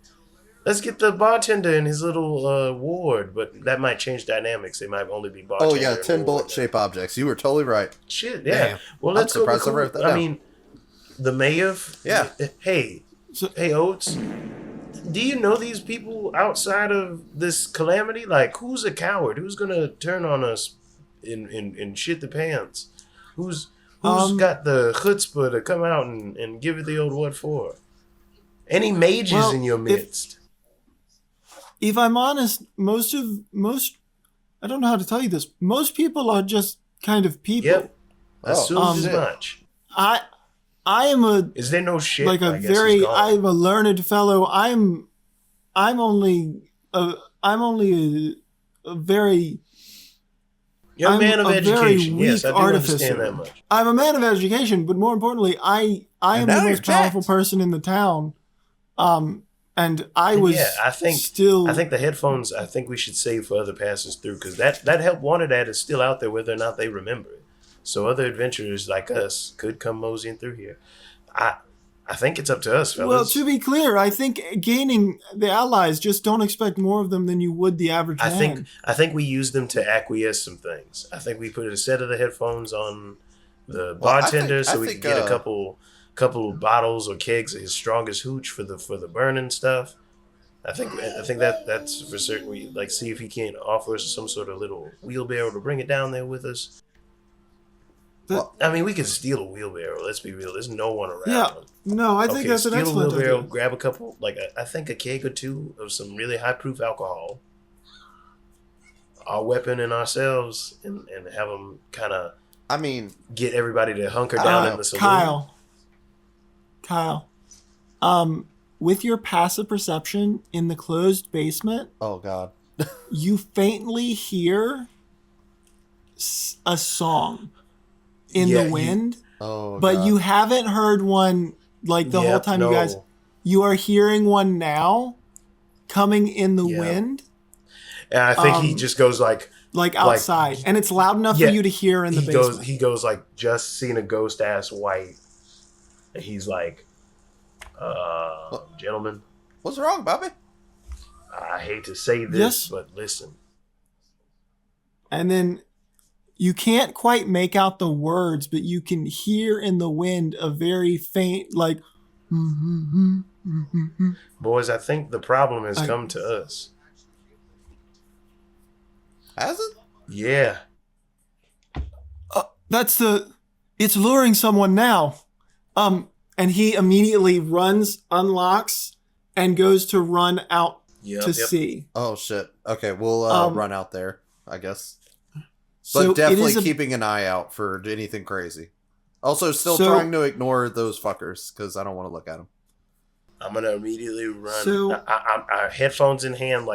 Let's get the bartender in his little ward, but that might change dynamics. It might only be bartender. Oh, yeah, 10 bullet-shaped objects. You were totally right. Shit, yeah. Damn. Well, let's I'm surprised I wrote that down. I mean, the mayor... Yeah. Hey, Oates, do you know these people outside of this calamity? Like, who's a coward? Who's going to turn on us and shit the pants? Who's got the chutzpah to come out and give it the old what for? Any mages in your midst? If I'm honest, most I don't know how to tell you this. Most people are just kind of people. Yep. Assumed as much. I am a. Is there no shit? Like I'm a learned fellow. I'm only a very. You're a man of education. Yes, I do artificer. understand that much. I'm a man of education, but more importantly, I am the most powerful person in the town. And I think the headphones, I think we should save for other passes through, because that help wanted ad is still out there whether or not they remember it. So other adventurers like us could come moseying through here. I think it's up to us, fellas. Well, to be clear, I think gaining the allies, just don't expect more of them than you would the average man. I think we use them to acquiesce some things. I think we put a set of the headphones on the bartender so we can get a couple bottles or kegs of his strongest hooch for the burning stuff. I think that's for certain. We see if he can't offer us some sort of little wheelbarrow to bring it down there with us. I mean, we could steal a wheelbarrow. Let's be real. There's no one around. Yeah, no, I think that's an excellent idea. Steal a wheelbarrow. Grab a couple, I think a keg or two of some really high proof alcohol. Our weapon and ourselves, and have them kind of. I mean, get everybody to hunker down in the saloon. Kyle, with your passive perception in the closed basement, oh god, you faintly hear a song in the wind. But you haven't heard one the whole time. No. You guys, you are hearing one now, coming in the wind. And I think he just goes like outside, and it's loud enough for you to hear in the basement. He goes just seen a ghost ass white. And he's like, gentlemen. What's wrong, Bobby? I hate to say this, but listen. And then you can't quite make out the words, but you can hear in the wind a very faint, Boys, I think the problem has come to us. Has it? Yeah. It's luring someone now. And he immediately runs, unlocks, and goes to run out to sea. Oh shit. Okay, we'll run out there, I guess. So but definitely keeping an eye out for anything crazy. Also, still trying to ignore those fuckers, because I don't want to look at them. I'm going to immediately run. I headphones in hand,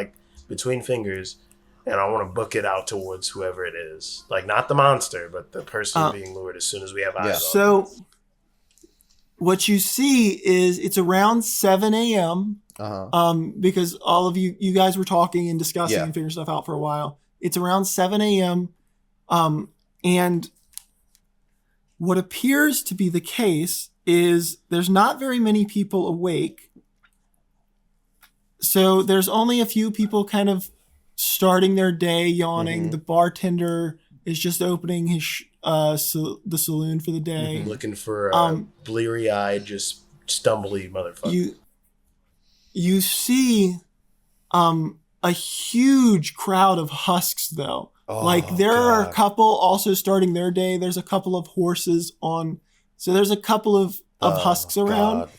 between fingers. and I want to book it out towards whoever it is. Like, not the monster, but the person being lured as soon as we have eyes on. So what you see is it's around 7 a.m. Because all of you guys were talking and discussing and figuring stuff out for a while. It's around 7 a.m. And what appears to be the case is there's not very many people awake. So there's only a few people kind of starting their day, yawning. Mm-hmm. The bartender is just opening his the saloon for the day. Looking for a bleary-eyed, just stumbly motherfucker. You see a huge crowd of husks, though. Like, there are a couple also starting their day. There's a couple of horses on. So there's a couple of husks around. God.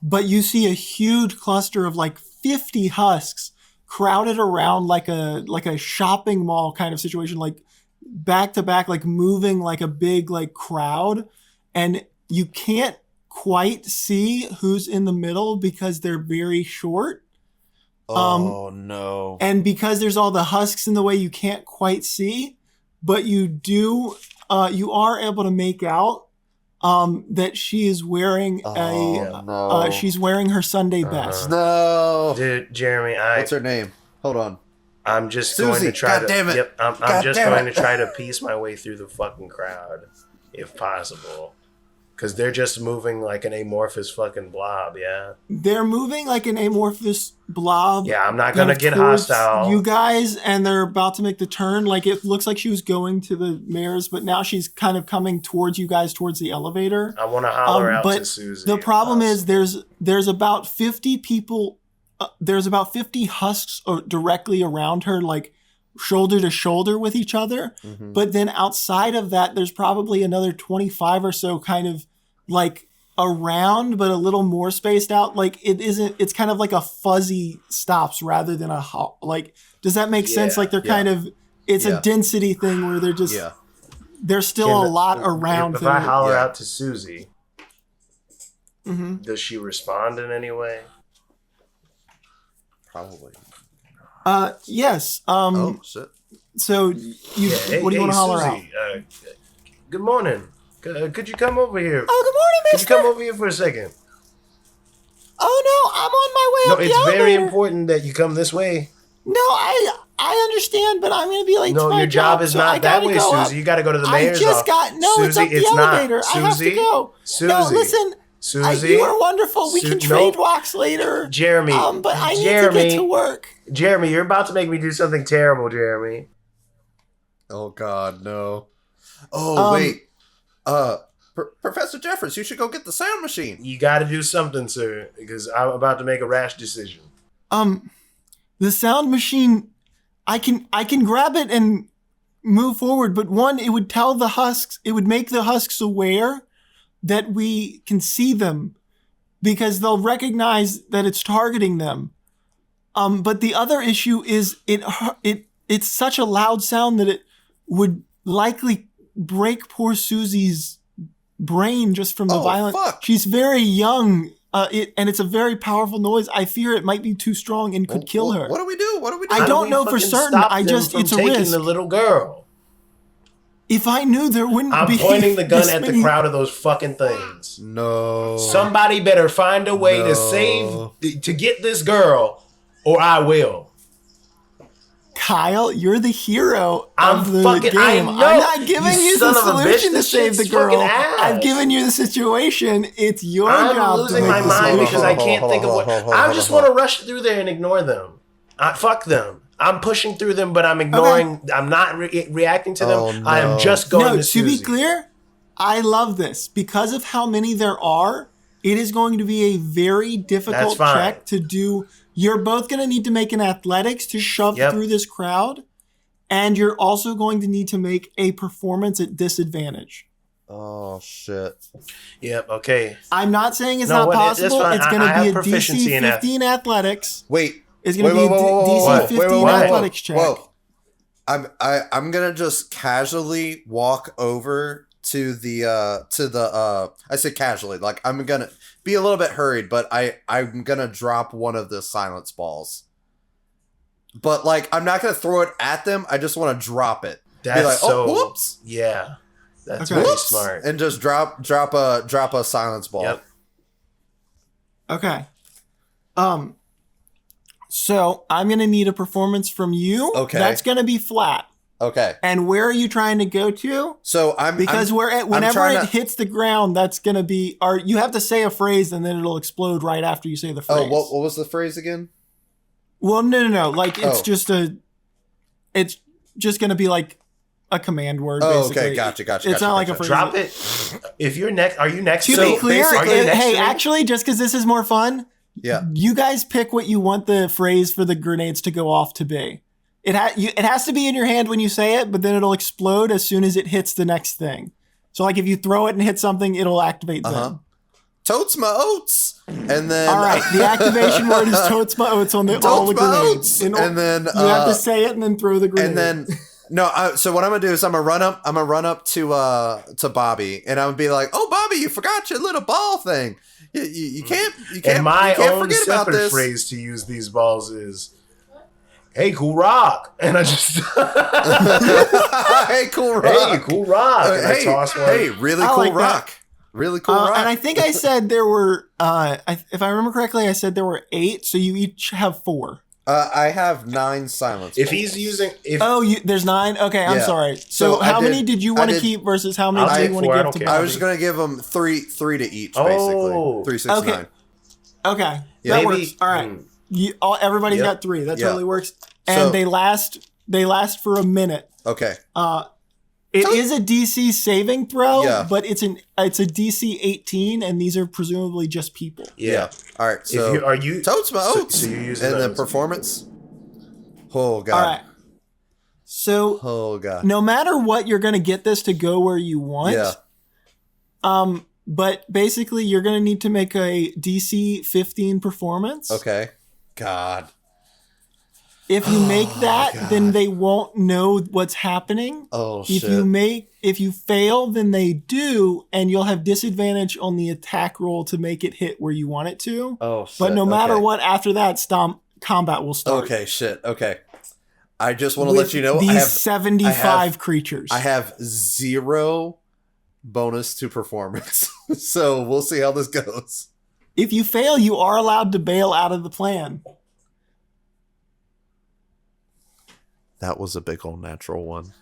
But you see a huge cluster of like 50 husks crowded around like a shopping mall kind of situation, like back to back, like moving like a big like crowd. And you can't quite see who's in the middle because they're very short. Oh no. And because there's all the husks in the way, you can't quite see, but you are able to make out that she is wearing she's wearing her Sunday best. No. Dude, Jeremy, what's her name? Hold on. I'm just Susie. going to try God damn it. Yep, I'm just going to try to piece my way through the fucking crowd if possible. Because they're just moving like an amorphous fucking blob, yeah? They're moving like an amorphous blob. Yeah, I'm not going to get hostile. You guys, and they're about to make the turn. Like, it looks like she was going to the mayor's, but now she's kind of coming towards you guys, towards the elevator. I want to holler out to Susie. The problem is there's about 50 people, there's about 50 husks directly around her, like, shoulder to shoulder with each other. Mm-hmm. But then outside of that, there's probably another 25 or so kind of like around, but a little more spaced out. Like, it's kind of like a fuzzy stops rather than like, does that make sense? Like, they're kind of, it's a density thing where they're just, there's still a lot around. If I holler out to Susie, does she respond in any way? Probably. Yes. Shit. So what do you want to holler Susie, out? Good morning. Could you come over here? Oh, good morning, mister. Could you come over here for a second? Oh, no, I'm on my way up the elevator. No, it's very important that you come this way. No, I understand, but I'm going to be late to my your job is not that way, Susie. You got to go to the mayor's office. It's up the elevator. I have to go. Susie. No, listen. Susie. You are wonderful. We can trade walks later. Jeremy. But I need to get to work. Jeremy, you're about to make me do something terrible, Jeremy. Oh, God, no. Oh, wait. Professor Jeffers, you should go get the sound machine. You got to do something, sir, because I'm about to make a rash decision. The sound machine, I can grab it and move forward, but one, it would tell the husks, it would make the husks aware that we can see them because they'll recognize that it's targeting them. But the other issue is it's such a loud sound that it would likely break poor Susie's brain just from the violence. Fuck. She's very young, and it's a very powerful noise. I fear it might be too strong and could kill her. What do we do? I don't know for certain. It's a risk. The little girl. If I knew there wouldn't be. I'm pointing the gun at the crowd of those fucking things. No. Somebody better find a way to get this girl, or I will. Kyle, you're the hero of the game. I'm not giving you the solution to save the girl. I've given you the situation. It's your job. I'm losing my mind because I can't think of what. I just want to rush through there and ignore them. Fuck them. I'm pushing through them, but I'm ignoring. Okay. I'm not reacting to them. Oh, no. I am just going to Susie. To be clear, I love this because of how many there are. It is going to be a very difficult check to do. You're both going to need to make an athletics to shove through this crowd, and you're also going to need to make a performance at disadvantage. Oh, shit. Yep, okay. I'm not saying it's not possible. It's going to be a DC 15 athletics. Wait. It's going to be a DC 15 athletics check. Whoa. I'm going to just casually walk over to the I say casually, like I'm gonna be a little bit hurried, but I'm gonna drop one of the silence balls. but like I'm not gonna throw it at them. I just want to drop it. That's be like, so. whoops. Yeah, that's Okay. really Whoops, smart. and just drop a silence ball. Yep. Okay. So I'm going to need a performance from you. Okay. That's going to be flat. Okay. And where are you trying to go to? So Because whenever it hits the ground, that's going to be, or you have to say a phrase and then it'll explode right after you say the phrase. Oh, what was the phrase again? Well, no. Like it's just going to be like a command word. Oh, basically. okay. Gotcha. It's not like a phrase. Drop it. If you're next, are you next? To So be clear, are you next hey, to me? actually, just because this is more fun, Yeah. you guys pick what you want the phrase for the grenades to go off to be. It has to be in your hand when you say it, but then it'll explode as soon as it hits the next thing. So like if you throw it and hit something, it'll activate then. Totes my oats. And then All right, the activation word is totes my oats on all the Totes my grenades. oats. And And then you have to say it and then throw the grenade. and then so what I'm gonna do is I'm gonna run up to Bobby, and I'm gonna be like, "Oh, Bobby, you forgot your little ball thing. You can't And my you can't own forget about separate this." phrase to use these balls is, "Hey, cool rock," and I just, Hey, cool rock. "Hey, cool rock," and I toss one. Hey, really I cool like that. rock. Really cool rock. And I think I said there were, if I remember correctly, I said there were 8, so you each have 4. I have 9 silence. If balls. he's using, There's 9? Okay, I'm Yeah. sorry. So So how I many did- did you I want to did- keep versus how many I'll do take you want to 4, I give don't to care. Bobby? I was just gonna give them three to each, Oh. basically 369. Okay, Yeah. that Maybe- works. All right, everybody's Yep. got 3. That Yeah. totally works. So- And they last for a minute. Okay. It is a DC saving throw, Yeah. but it's a DC 18, and these are presumably just people. yeah. All right. So Are you totes my so- oats. so you're using and then those. performance. Oh god. All right. So Oh god. no matter what, you're going to get this to go where you want. Yeah. But basically, you're going to need to make a DC 15 performance. Okay. God. If you make that, God. then they won't know what's happening. Oh If shit. if you fail, then they do, and you'll have disadvantage on the attack roll to make it hit where you want it to. Oh shit. But no matter Okay. what, after that, combat will start. Okay. Shit. Okay. I just want to With let you know these 75 I creatures. I have 0 bonus to performance. So we'll see how this goes. If you fail, you are allowed to bail out of the plan. That was a big old natural one.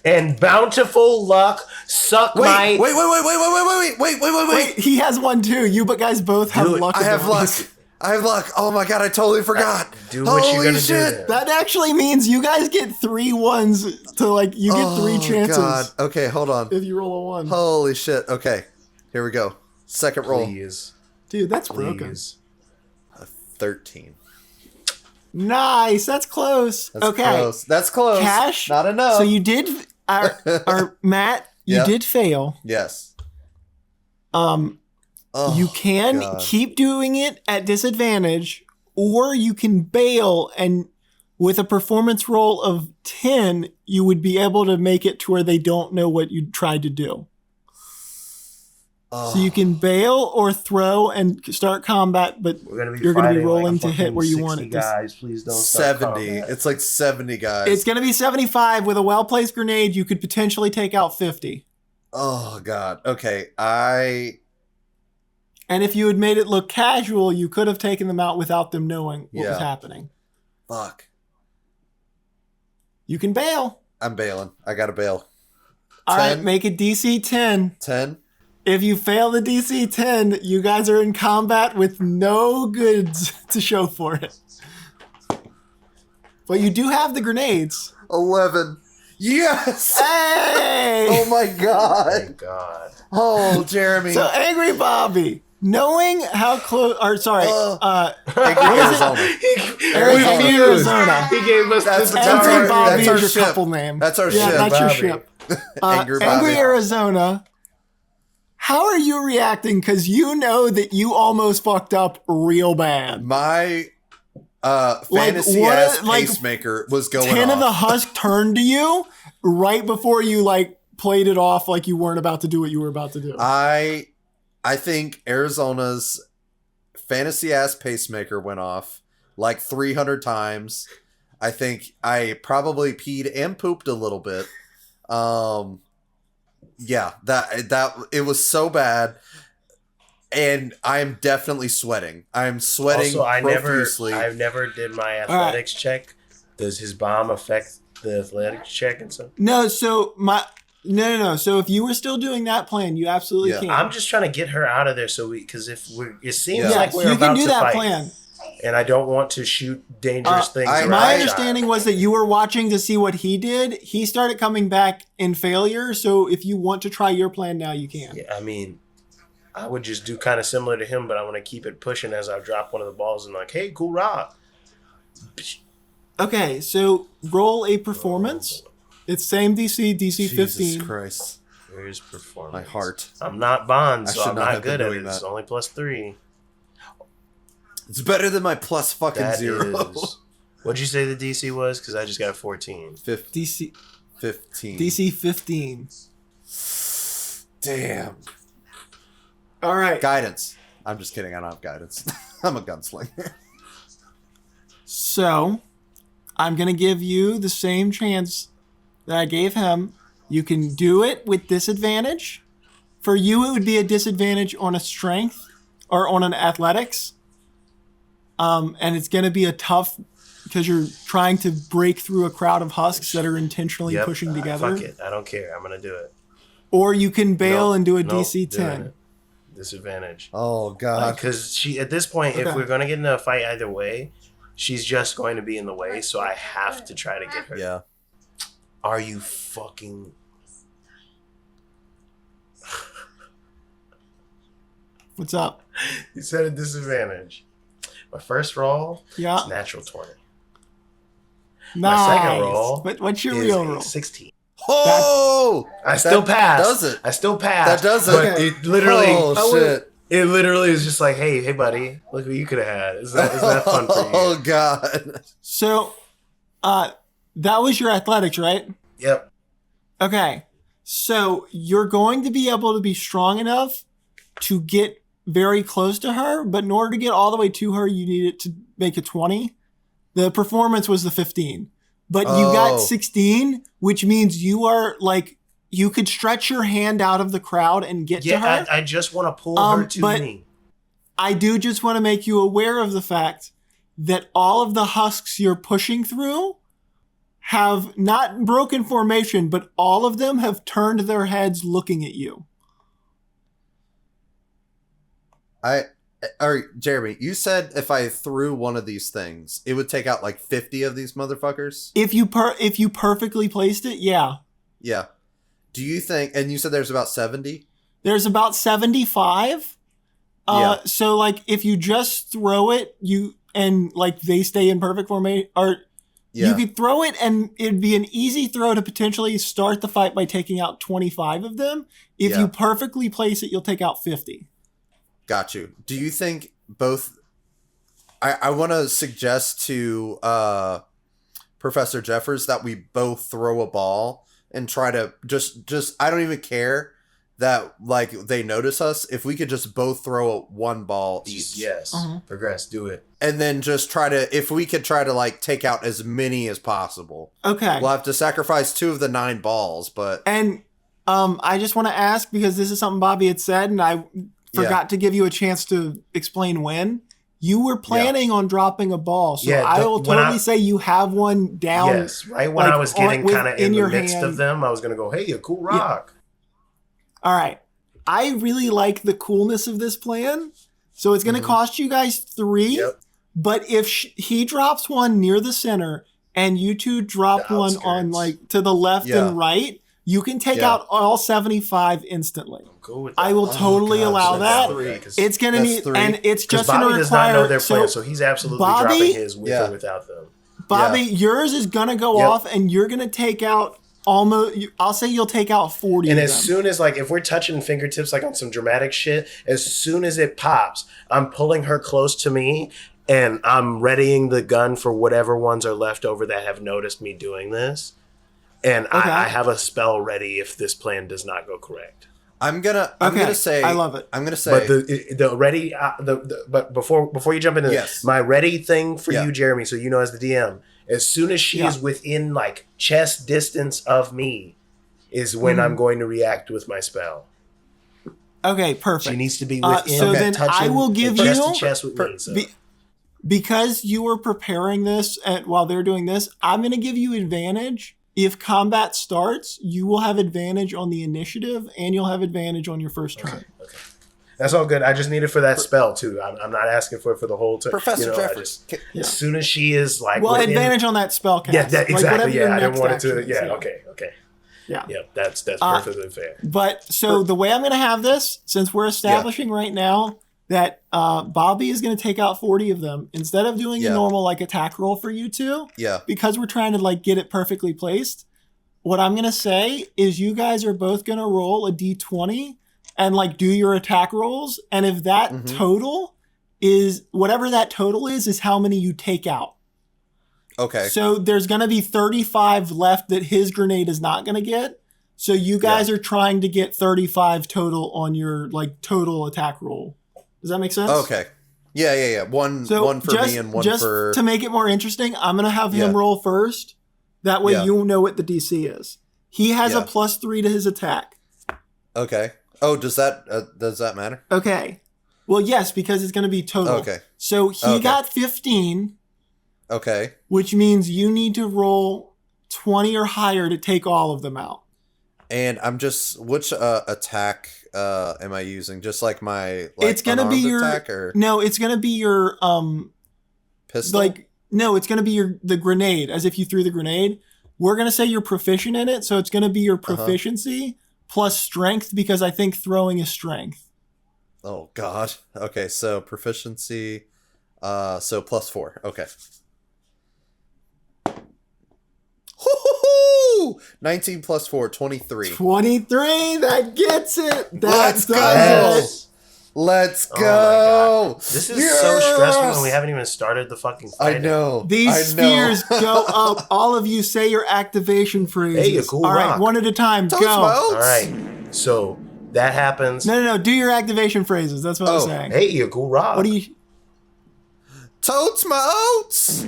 and bountiful luck suck my. Wait. He has one too. You but guys both have Do it. luck. I have luck. abilities. I have luck. Oh my god, I totally forgot. Do what you're Holy gonna shit. do. Then. That actually means you guys get 3 ones to you get 3 chances God. Okay, hold on. if you roll a 1. Holy shit. Okay. Here we go. Second roll. Please, Dude, that's broken. please. 13. Nice. That's close. That's okay. close. That's close. Cash. Not enough. So you did, or Matt, you Yeah. did fail. Yes. You can God. keep doing it at disadvantage, or you can bail, and with a performance roll of 10, you would be able to make it to where they don't know what you tried to do. So you can bail or throw and start combat, but We're gonna be you're going to be fighting rolling like to hit where you 60 want it. Guys, please don't start 70. combat. It's like 70 guys. It's going to be 75 with a well-placed grenade. You could potentially take out 50. Oh god. Okay. And if you had made it look casual, you could have taken them out without them knowing what was Yeah. happening. Fuck. You can bail. I'm bailing. I got to bail. All right, 10. make it DC 10. 10. If you fail the DC 10, you guys are in combat with no goods to show for it. But you do have the grenades. 11. Yes. Hey! Oh my god. Thank God. Oh, Jeremy. So Angry Bobby, knowing how close, or sorry, Arizona. Arizona. He gave us That's- this that's Angry our- Bobby that's our is your ship. couple name. That's our yeah, ship, that's your Bobby. ship. Angry Bobby. Angry Arizona. How are you reacting? Because you know that you almost fucked up real bad. My fantasy what- ass like, pacemaker was going 10 off. of the Husk turned to you right before you played it off like you weren't about to do what you were about to do. I think Arizona's fantasy ass pacemaker went off, like 300 times. I think I probably peed and pooped a little bit. Yeah, that it was so bad. And I'm definitely sweating. I'm sweating also, profusely. I never did my athletics check. Does his bomb affect the athletics check and stuff? No, so No. So if you were still doing that plan, you absolutely can. I'm just trying to get her out of there it seems like we're you about can do to that fight. plan. And I don't want to shoot dangerous things. My understanding was that you were watching to see what he did. He started coming back in failure. So if you want to try your plan now, you can. Yeah, I mean, I would just do kind of similar to him, but I want to keep it pushing as I drop one of the balls and like, hey, cool rock. Okay, so roll a performance. It's same DC 15. Jesus Christ. Where's performance? My heart. I'm not Bond, so I'm not have good been at doing it. It's that. only +3. It's better than my plus fucking That 0. is. What'd you say the DC was? Because I just got a 14. DC 15. DC 15. Damn. All right. Guidance. I'm just kidding. I don't have guidance. I'm a gunslinger. So, I'm going to give you the same chance that I gave him. You can do it with disadvantage. For you, it would be a disadvantage on a strength or on an athletics. And it's going to be a tough because you're trying to break through a crowd of husks that are intentionally pushing together. Fuck it. I don't care. I'm going to do it. Or you can bail and do a DC 10. Disadvantage. Oh, God. Because she, at this point, if we're going to get into a fight either way, she's just going to be in the way. So I have to try to get her. Yeah. Are you fucking... What's up? You said a disadvantage. My first roll Yeah. is natural 20. Nice. My second roll What's your is real roll? 16. Oh! I still passed. Does it? I still passed. That does it. But it literally... Oh, shit. It literally is just like, hey, buddy, look what you could have had. Is that fun for you? Oh, God. So, that was your athletics, right? Yep. Okay. So, you're going to be able to be strong enough to get very close to her, but in order to get all the way to her, you need it to make a 20. The performance was the 15. But you got 16, which means you are like, you could stretch your hand out of the crowd and get to her. I just want to pull her to me. I do just want to make you aware of the fact that all of the husks you're pushing through have not broken formation, but all of them have turned their heads looking at you. All right, Jeremy, you said if I threw one of these things, it would take out like 50 of these motherfuckers? If you perfectly placed it, yeah. Yeah. Do you think, and you said there's about 70? There's about 75. Yeah. So like if you just throw it, and like they stay in perfect formation, or you could throw it and it'd be an easy throw to potentially start the fight by taking out 25 of them. If you perfectly place it, you'll take out 50. Got you. Do you think both... I want to suggest to Professor Jeffers that we both throw a ball and try to just I don't even care that like they notice us. If we could just both throw one ball each. Yes. Progress. Do it. And then just if we could try to like take out as many as possible. Okay. We'll have to sacrifice 2 of the 9 balls, but... And I just want to ask, because this is something Bobby had said, and I forgot to give you a chance to explain when. You were planning on dropping a ball, so I will totally say you have one down. Yes, right when I was getting kind of in the midst of them, I was going to go, hey, a cool rock. Yeah. All right. I really like the coolness of this plan. So it's going to cost you guys 3. Yep. But if he drops one near the center and you two drop one on like to the left and right, you can take out all 75 instantly. I'm cool with that. I will totally allow that. It's going to need, and it's just going to require. Does not know their plan, so he's absolutely dropping his with or without them. Bobby, yours is going to go off, and you're going to take out almost. I'll say you'll take out 40. And as soon as like if we're touching fingertips like on some dramatic shit, as soon as it pops, I'm pulling her close to me. And I'm readying the gun for whatever ones are left over that have noticed me doing this. And I have a spell ready if this plan does not go correct. I'm gonna say I love it. I'm gonna say, but the ready but before you jump into yes. my ready thing for you, Jeremy, so you know as the DM, as soon as she is within like chest distance of me, is when I'm going to react with my spell. Okay, perfect. She needs to be within. So then I will give you chest to chest with me. So. Because you were preparing this while they're doing this, I'm going to give you advantage. If combat starts, you will have advantage on the initiative, and you'll have advantage on your first turn. Okay. That's all good. I just need it for that spell too. I'm not asking for it for the whole turn. Professor Jeffers. As soon as she is like, advantage on that spell cast. Yeah, exactly. Like I didn't want it to. Is, Okay. Yeah. That's perfectly fair. But so the way I'm going to have this, since we're establishing right now that Bobby is going to take out 40 of them, instead of doing a normal like attack roll for you two, because we're trying to like get it perfectly placed, what I'm going to say is you guys are both going to roll a d20 and like do your attack rolls. And if that total is whatever that total is how many you take out. Okay. So there's going to be 35 left that his grenade is not going to get. So you guys are trying to get 35 total on your like total attack roll. Does that make sense? Okay. Yeah. One for me and one just for... to make it more interesting, I'm going to have him roll first. That way you know what the DC is. He has a +3 to his attack. Okay. Oh, does that matter? Okay. Well, yes, because it's going to be total. Okay. So he got 15. Okay. Which means you need to roll 20 or higher to take all of them out. And I'm just, which attack am I using? Just like my it's gonna be your attack, or? No, it's gonna be your pistol. It's gonna be the grenade, as if you threw the grenade. We're gonna say you're proficient in it, so it's gonna be your proficiency plus strength, because I think throwing is strength. Oh God. Okay, so proficiency, so +4. Okay. 19 plus 4, 23. 23, that gets it. Let's go. Let's go. Oh this is so stressful when we haven't even started the fucking fight. I know. These spheres go up. All of you say your activation phrases. Hey, a cool All right, rock. one at a time. Toast go. Moats. All right. So that happens. No. Do your activation phrases. That's what I'm saying. Hey, a cool rock. What do you... Totes my oats.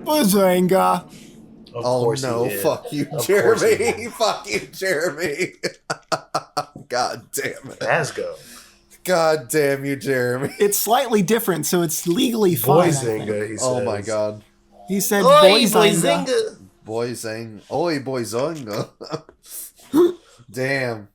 Bazanga. Of course no. He did. Fuck you, Of Jeremy. Fuck you, Jeremy. God damn it. Asgo. God damn you, Jeremy. It's slightly different, so it's legally fine. Boyzinga, he says. Oh my God. He said Oi, Boyzinga. Boyzing. Oi, Boyzonga. Damn.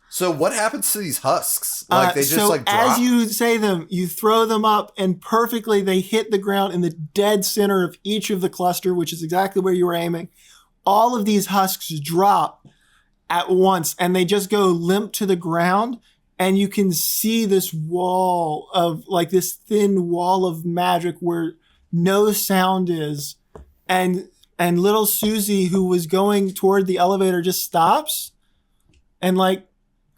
So what happens to these husks? Like they just drop? As you say them, you throw them up, and perfectly they hit the ground in the dead center of each of the cluster, which is exactly where you were aiming. All of these husks drop at once, and they just go limp to the ground, and you can see this wall of, like, this thin wall of magic where no sound is. And little Susie, who was going toward the elevator, just stops and, like,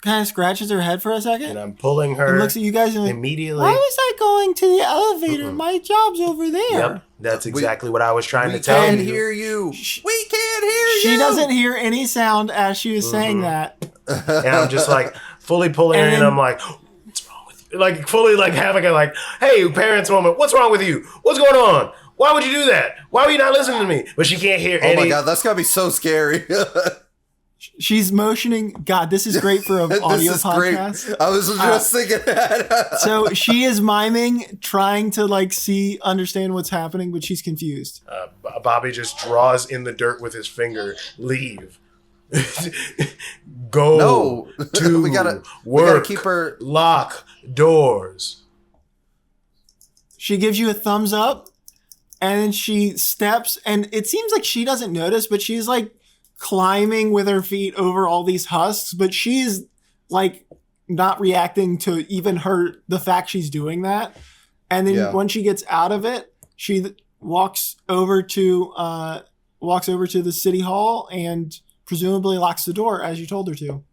kind of scratches her head for a second. And I'm pulling her and looks at you guys and immediately. Why was I going to the elevator? My job's over there. Yep, that's exactly what I was trying to tell you. We can't hear you. We can't hear you. She doesn't hear any sound as she was saying that. And I'm just like fully pulling her in. I'm like, what's wrong with you? Like fully like having a like, hey, parents moment. What's wrong with you? What's going on? Why would you do that? Why were you not listening to me? But she can't hear any. Oh my God, that's gotta be so scary. She's motioning. God, this is great for an audio podcast. Great. I was just thinking that. So she is miming, trying to like understand what's happening, but she's confused. Bobby just draws in the dirt with his finger. Leave. Go. No. To we gotta keep her. Lock doors. She gives you a thumbs up, and then she steps, and it seems like she doesn't notice, but she's like climbing with her feet over all these husks, but she's like not reacting to even the fact she's doing that. And then when she gets out of it, she walks over to the city hall and presumably locks the door as you told her to.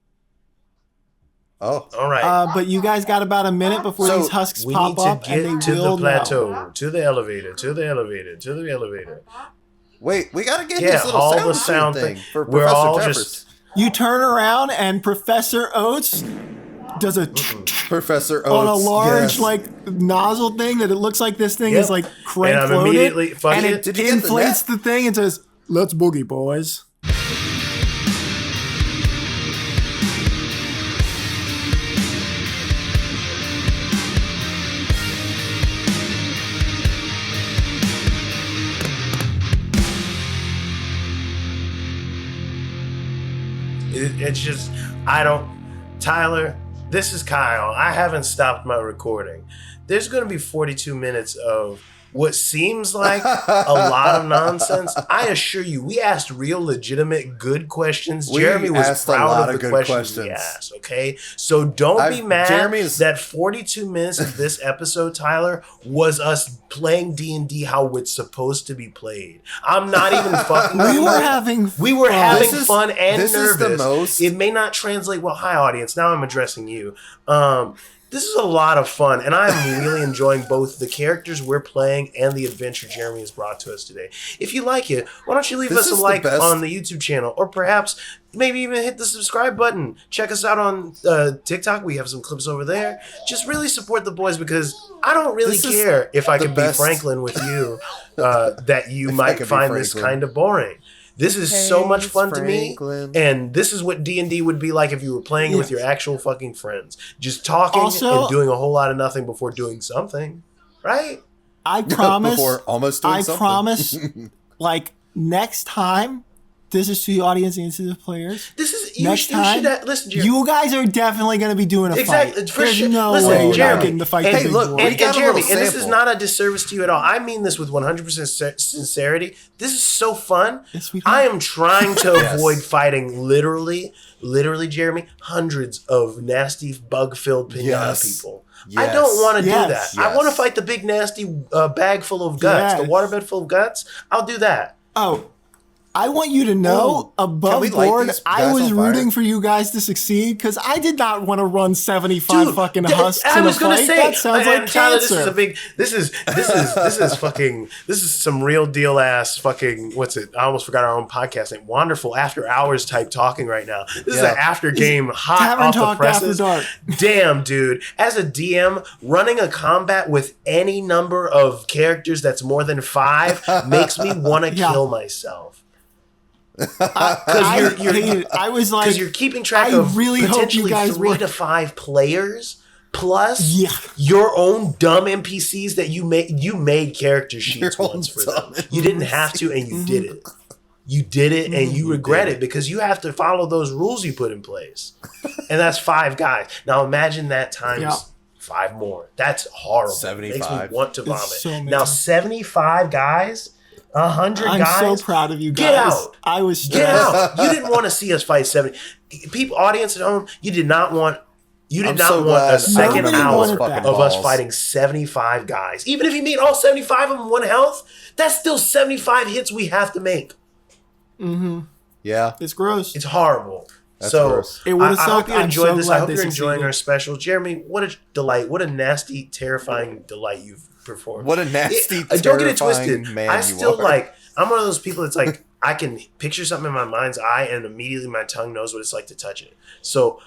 Oh, all right. But you guys got about a minute before these husks pop up, and they to will the plateau, know. to the elevator, to the elevator, to the elevator. Wait, we gotta get this little sound thing for We're Professor all Jeffers. just. You turn around, and Professor Oates does a Professor Oates on a large like nozzle thing that it looks like this thing is like crank floated, and it inflates the thing and says, "Let's boogie, boys." It's just, Tyler, this is Kyle. I haven't stopped my recording. There's going to be 42 minutes of what seems like a lot of nonsense. I assure you, we asked real, legitimate, good questions. Jeremy was proud of the questions we asked, okay? So don't be mad that 42 minutes of this episode, Tyler, was us playing D&D how it's supposed to be played. I'm not even fucking We were having fun and nervous. It may not translate well. Hi, audience. Now I'm addressing you. This is a lot of fun, and I'm really enjoying both the characters we're playing and the adventure Jeremy has brought to us today. If you like it, why don't you leave us a like on the YouTube channel, or perhaps maybe even hit the subscribe button. Check us out on TikTok. We have some clips over there. Just really support the boys, because I don't really care if I can be Franklin with you, that you might find this kind of boring. This is so much fun to me, and this is what D&D would be like if you were playing it with your actual fucking friends. Just talking and doing a whole lot of nothing before doing something, right? I promise. Before almost doing something. I promise, like, next time, this is to the audience and to the players. This is next time. Listen, Jeremy. You guys are definitely going to be doing a fight. There's no way you're not getting the fight. Hey, look, and Jeremy, and this is not a disservice to you at all. I mean this with 100% sincerity. This is so fun. Yes, I am trying to avoid fighting literally, Jeremy, hundreds of nasty bug-filled pinata people. Yes. I don't want to do that. Yes. I want to fight the big nasty bag full of guts, the waterbed full of guts. I'll do that. Oh. I want you to know, above board, I was rooting for you guys to succeed, because I did not want to run 75 fucking husks in a fight. That sounds like Tyler, cancer. This is some real deal ass fucking, what's it? I almost forgot our own podcast name. Wonderful After Hours type talking right now. This is an after game hot Tavern off the presses. After dark. Damn, dude. As a DM, running a combat with any number of characters that's more than 5 makes me want to kill myself. Because you're keeping track of potentially 3 to 5 players plus your own dumb NPCs that you made character sheets once for them. You didn't have to, and you did it. You did it, and you regret it because you have to follow those rules you put in place. And that's 5 guys. Now imagine that times 5 more. That's horrible. 75. Makes me want to vomit. So now 75 guys. 100 guys. I'm so proud of you guys. Get out. I was stressed. Get out. You didn't want to see us fight 70. People, audience at home, you did not want a second hour of us fighting 75 guys. Even if you meet all 75 of them 1 health, that's still 75 hits we have to make. Mm-hmm. Yeah. It's gross. It's horrible. That's gross. I hope you enjoyed this. I hope you're enjoying our special. Jeremy, what a delight. What a nasty, terrifying delight you've performed. What a nasty, don't get it twisted. I still I'm one of those people that's like, I can picture something in my mind's eye and immediately my tongue knows what it's like to touch it. So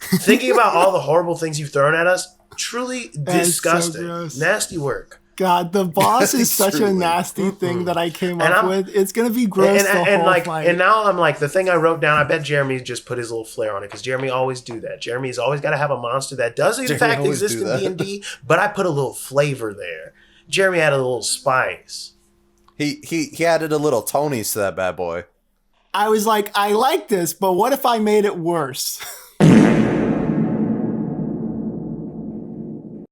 thinking about all the horrible things you've thrown at us, truly disgusting. So nasty work. God, the boss is such a nasty thing that I came up with. It's gonna be gross the whole fight. And now I'm like, the thing I wrote down, I bet Jeremy just put his little flair on it, because Jeremy always do that. Jeremy's always got to have a monster that does in fact exist in D&D, but I put a little flavor there. Jeremy added a little spice. He added a little Tony's to that bad boy. I was like, I like this, but what if I made it worse?